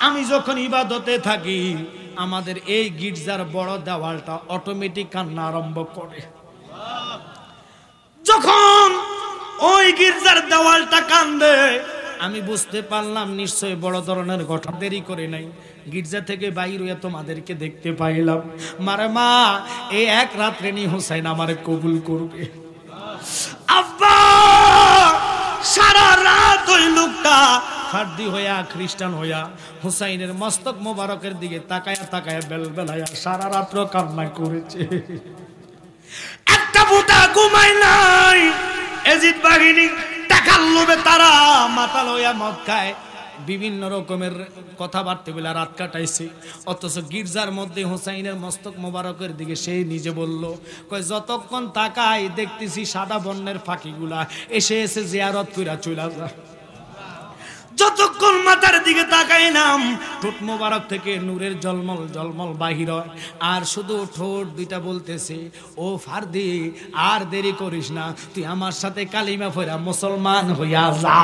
S1: আমি যখন ইবাদতে থাকি আমাদের এই গির্জার বড় দেওয়ালটা অটোমেটিক কান্না আরম্ভ করে। যখন ওই গির্জার দেওয়ালটা কান্দে আমি বুঝতে পারলাম নিশ্চয়ই বড় ধরনের ঘটনা। দেরি করে নাই, গির্জা থেকে বাইর হইয়া তোমাদেরকে দেখতে পাইলাম। মারে মা, এই এক রাত্রে নি হুসাইন আমারে কবুল করবে। আব্বা, সারা রাত ওই লোকটা ফার্দি হইয়া খ্রিস্টান হইয়া হুসাইনের মস্তক মোবারকের দিকে তাকায়া তাকায়া বেলবেলায়া সারা রাত্র কান্না করেছে। একটা ফুটা ঘুমাই নাই। এজিদ বাহিনী টাকার লোভে তারা মাতাল হইয়া মদ খায়, বিভিন্ন রকমের কথাবার্তা বলে রাত কাটাইছে। অথচ গির্জার মধ্যে হুসাইনের মস্তক মোবারকের দিকে সেই নিজে বলল, কয় যতক্ষণ তাকাই দেখতেছি সাদা বর্ণের ফাঁকিগুলা এসে এসে জিয়ারত কইরা চলে যায়। যতক্ষণ মাথার দিকে তাকাই নাম, ঠোঁট মোবারক থেকে নূরের জলমল জলমল বাহির হয়, আর শুধু ঠোঁট দুইটা বলতেছে, ও ফার্দি আর দেরি করিস না, তুই আমার সাথে কালিমা পড়া মুসলমান হইয়া যা।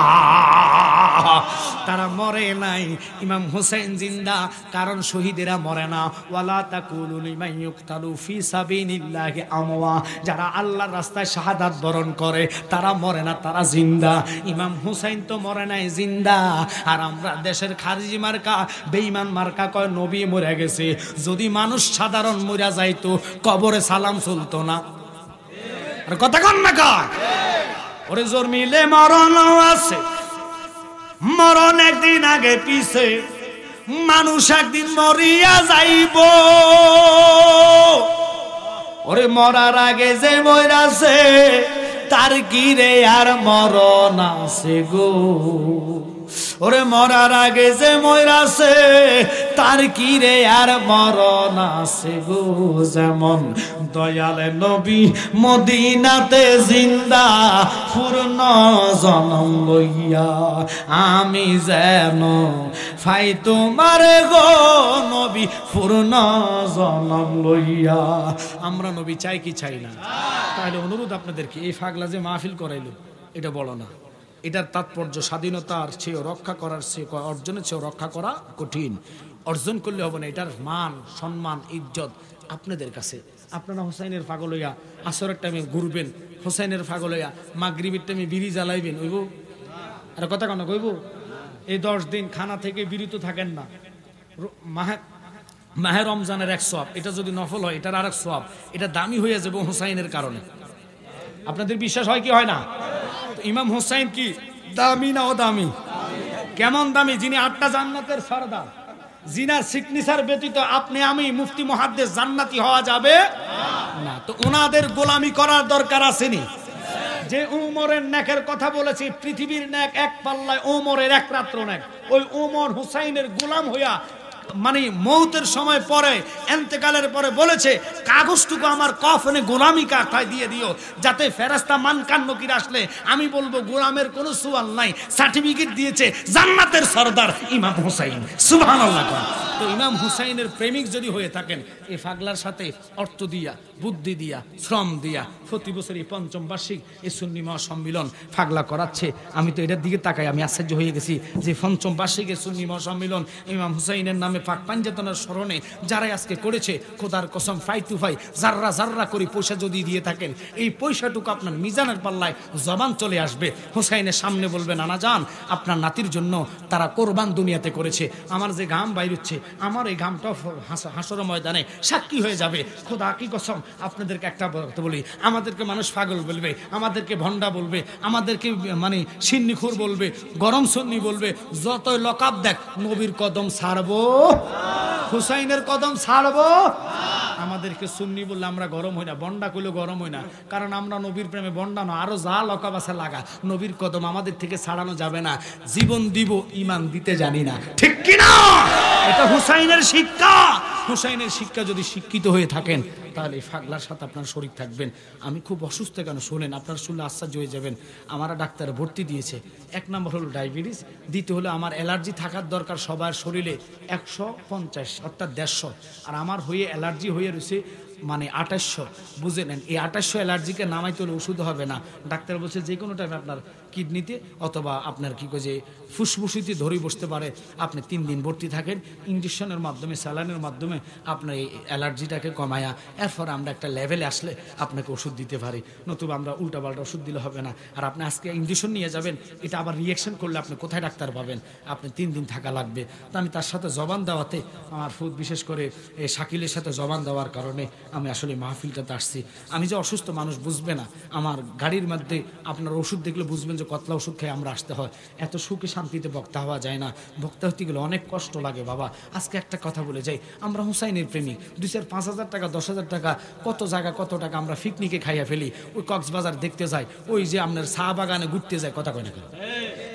S1: তারা মরে নাই, ইমাম হুসাইন জিন্দা, কারণ শহীদেরা মরে না। ওয়ালা তাকুলু লিমান ইউকতালু ফি সাবিলিল্লাহি আমওয়া, যারা আল্লাহর রাস্তায় শাহাদাত বরণ করে তারা মরে না, তারা জিন্দা। ইমাম হুসাইন তো মরে নাই, জিন্দা। আর আমরা দেশের খারিজি মার্কা বেঈমান মার্কা কয় নবী মরে গেছে। যদি মানুষ সাধারণ মরে যাইতো কবরে সালাম চলতো না। আর কথা কন না কয়, ওরে জোর মিলে মরণ আছে, মরণ একদিন আগে পিছে, মানুষ একদিন মরিয়া যাইব। ওরে মরার আগে যে মরাছে তার কি রে আর মরণ আছে গো। ওরে মরার আগে যে মরাছে তার কি রে আর মরণ আছে গো। যেমন দয়াল নবী মদিনাতে জিন্দা পূর্ণ জনম লইয়া, আমি যেন ফাই তোমার গো নবী পূর্ণ জনম লইয়া। আমরা নবী চাই কি চাই না? তাহলে অনুরোধ আপনাদেরকে, এই ফাগলা যে মাহফিল করাইলো এটা বলো না, এটার তাৎপর্য স্বাধীনতার চেয়েও রক্ষা করার চেয়ে অর্জনের চেয়েও রক্ষা করা কঠিন। অর্জন করলে হবে না, এটার মান সম্মান ইজ্জত আপনাদের কাছে। আপনারা হুসাইনের পাগল হইয়া আসরের টাইমে ঘুরবেন, হুসাইনের পাগল হইয়া মাগরিবের টাইমে বিড়ি জ্বালাইবেন, ওইব আর কথা কেন কইব? এই 10 দিন খানা থেকে বিরত থাকেন না। মাহে রমজানের এক সওয়াব, এটা যদি নফল হয় এটার আর এক সওয়াব, এটা দামি হয়ে যাবে হুসাইনের কারণে। আপনাদের বিশ্বাস হয় কি হয় না? ইমাম হুসাইন কি দামি না অদামি? কেমন দামি? যিনি 8টা জান্নাতের সরদার, জিনার সিগনেচার ব্যতীত আপনি আমি মুফতি মুহাদ্দিস জান্নাতি হওয়া যাবে না। তো ওনাদের গোলামি করার দরকার আসেনি? যে উমরের নেকের কথা বলেছি, পৃথিবীর নেক এক পাল্লায়, উমরের এক রাত্র নেক। ওই উমর হুসাইনের গোলাম হইয়া মানে মৌতের সময় পরে, এন্তেকালের পরে বলেছে, কাগজটুকু আমার কফনে গোলামি কাঠায় দিয়ে দিও, যাতে ফেরেশতা মানকান নকির আসলে আমি বলবো গোলামের কোনো সুয়াল নাই, সার্টিফিকেট দিয়েছে জান্নাতের সরদার ইমাম হুসাইন। সুবহানাল্লাহ। তো ইমাম হুসাইনের প্রেমিক যদি হয়ে থাকেন, এই পাগলার সাথে অর্থ দিয়া, বুদ্ধি দিয়া, শ্রম দিয়া প্রতি বছরই 5ম বার্ষিক এই সুন্নি মহাসম্মিলন পাগলা করাচ্ছে। আমি তো এটার দিকে তাকাই, আমি আশ্চর্য হয়ে গেছি যে 5ম বার্ষিক এই সুন্নি মহাসম্মিলন ইমাম হুসাইনের নামে পাক পাঞ্জাতনের স্মরণে যারাই আজকে করেছে, খোদার কসম ফাই টু ফাই জাররা জাররা করে পয়সা যদি দিয়ে থাকেন, এই পয়সাটুকু আপনার মিজানের পাল্লায় জবান চলে আসবে। হুসাইনের সামনে বলবেন, নানা জান আপনার নাতির জন্য তারা কোরবান দুনিয়াতে করেছে, আমার যে ঘাম বাইর হচ্ছে, আমার এই ঘামটা হাসর ময়দানে সাক্ষী হয়ে যাবে। খোদা কি কসম আপনাদেরকে একটা বলতে বলি, আমাদেরকে মানুষ পাগল বলবে, আমাদেরকে ভন্ডা বলবে, আমাদেরকে মানে সিন্নিখুর বলবে, গরম সন্নি বলবে, যতই লকাব দেখ, নবীর কদম ছাড়বো, হুসাইনের কদম ছাড়বো। আমাদেরকে সুন্নি বললে আমরা গরম হই না, বন্ডা কইলে গরম হই না, কারণ আমরা নবীর প্রেমে বন্ডা না, আরো যা লকাব আছে লাগা, নবীর কদম আমাদের থেকে ছাড়ানো যাবে না। জীবন দিব, ইমান দিতে জানি না, ঠিক কিনা? এটা হুসাইনের শিক্ষা। হুসাইনের শিক্ষা যদি শিক্ষিত হয়ে থাকেন তাহলে এই ফাগলার সাথে আপনার শরীক থাকবেন। আমি খুব অসুস্থ, কেন শোনেন, আপনার শুনলে আশ্চর্য হয়ে যাবেন। আমার ডাক্তারে ভর্তি দিয়েছে, 1 নম্বর হলো ডায়াবেটিস, দ্বিতীয় হলো আমার অ্যালার্জি থাকার দরকার সবার শরীরে 150 অর্থাৎ 150, আর আমার হয়ে অ্যালার্জি হয়ে রয়েছে মানে 2800। বুঝে নেন, এই 2800 অ্যালার্জিকে নামাইতে হলে ওষুধ হবে না। ডাক্তার বলছে যে কোনো টাইমে আপনার কিডনিতে অথবা আপনার কি যে ফুসফুসিতে ধরে বসতে পারে, আপনি 3 দিন ভর্তি থাকেন, ইঞ্জেকশনের মাধ্যমে স্যালাইনের মাধ্যমে আপনার এই অ্যালার্জিটাকে কমায়া এরপর আমরা একটা লেভেলে আসলে আপনাকে ওষুধ দিতে পারি, নতুবা আমরা উল্টাপাল্টা ওষুধ দিলে হবে না। আর আপনি আজকে ইঞ্জেকশন নিয়ে যাবেন, এটা আবার রিয়াকশন করলে আপনি কোথায় ডাক্তার পাবেন? আপনি 3 দিন থাকা লাগবে। তো আমি তার সাথে জবান দেওয়াতে আমার ফুড, বিশেষ করে এই শাকিলের সাথে জবান দেওয়ার কারণে আমি আসলে মাহফিলটাতে আসছি। আমি যে অসুস্থ, মানুষ বুঝবে না, আমার গাড়ির মধ্যে আপনার ওষুধ দেখলে বুঝবেন যে কতলা ওষুধ খেয়ে আমরা আসতে হয়। এত সুখে শান্তিতে বক্তা হওয়া যায় না, বক্তা হতে গেলে অনেক কষ্ট লাগে বাবা। আজকে একটা কথা বলে যাই, আমরা হুসাইনের প্রেমিক, 2-4-5 টাকা 10,000 টাকা কত জায়গা কত টাকা আমরা পিকনিকে খাইয়া ফেলি, ওই কক্সবাজার দেখতে যাই, ওই যে আপনার চা বাগানে ঘুরতে যায়, কথা কয় না কেন,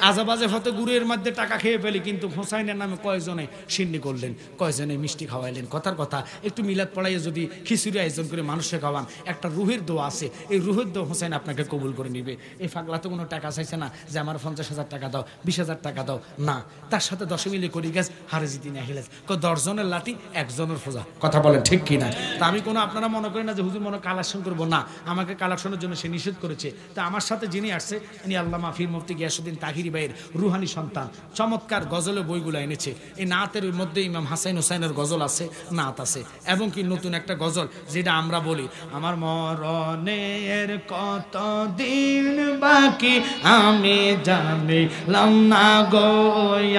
S1: আজাবাজে ফতে গুড়ের মধ্যে টাকা খেয়ে ফেলি, কিন্তু হোসাইনের নামে কয়জনে সিন্নি করলেন, কয়জনে মিষ্টি খাওয়াইলেন। কথার কথা, একটু মিলাদ পড়াইয়ে যদি খিচুড়ি আয়োজন করে মানুষকে খাওয়ান, একটা রুহের দোয়া আছে, এই রুহের দোয়া হোসাইন আপনাকে কবুল করে নিবে। এই ফাগলা তো কোনো টাকা চাইছে না যে আমার 50,000 টাকা দাও, 20,000 টাকা দাও, না, তার সাথে 10 মিলে করি গেছ, হারে জিতি না হিলেছ, 10 জনের লাঠি 1 জনের ফোজা, কথা বলেন ঠিক কিনা? তা আমি কোনো, আপনারা মনে করেন না যে হুজুর মনে কালেকশন করবো, না, আমাকে কালেকশনের জন্য সে নিষেধ করেছে। তা আমার সাথে যিনি আসছে, ইনি আল্লামা ফির মুফতি গিয়াসউদ্দিন তাহিরি ভাইয়ের রুহানি সন্তান, চমৎকার গজলের বইগুলো এনেছে। এই নাতের মধ্যে ইমাম হাসান হুসাইনের গজল আছে, নাত আছে, এবং কি নতুন একটা গজল যেটা আমরা বলি, আমার মরণের কত দিন বাকি আমি জানিলাম না গো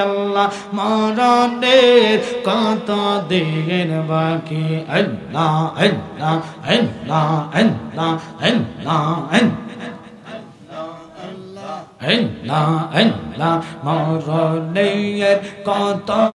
S1: আল্লাহ, মরণের কত দিন বাকি, আল্লাহ আল্লাহ আল্লাহ আল্লাহ আল্লাহ আল্লাহ আল্লাহ, মরণের কত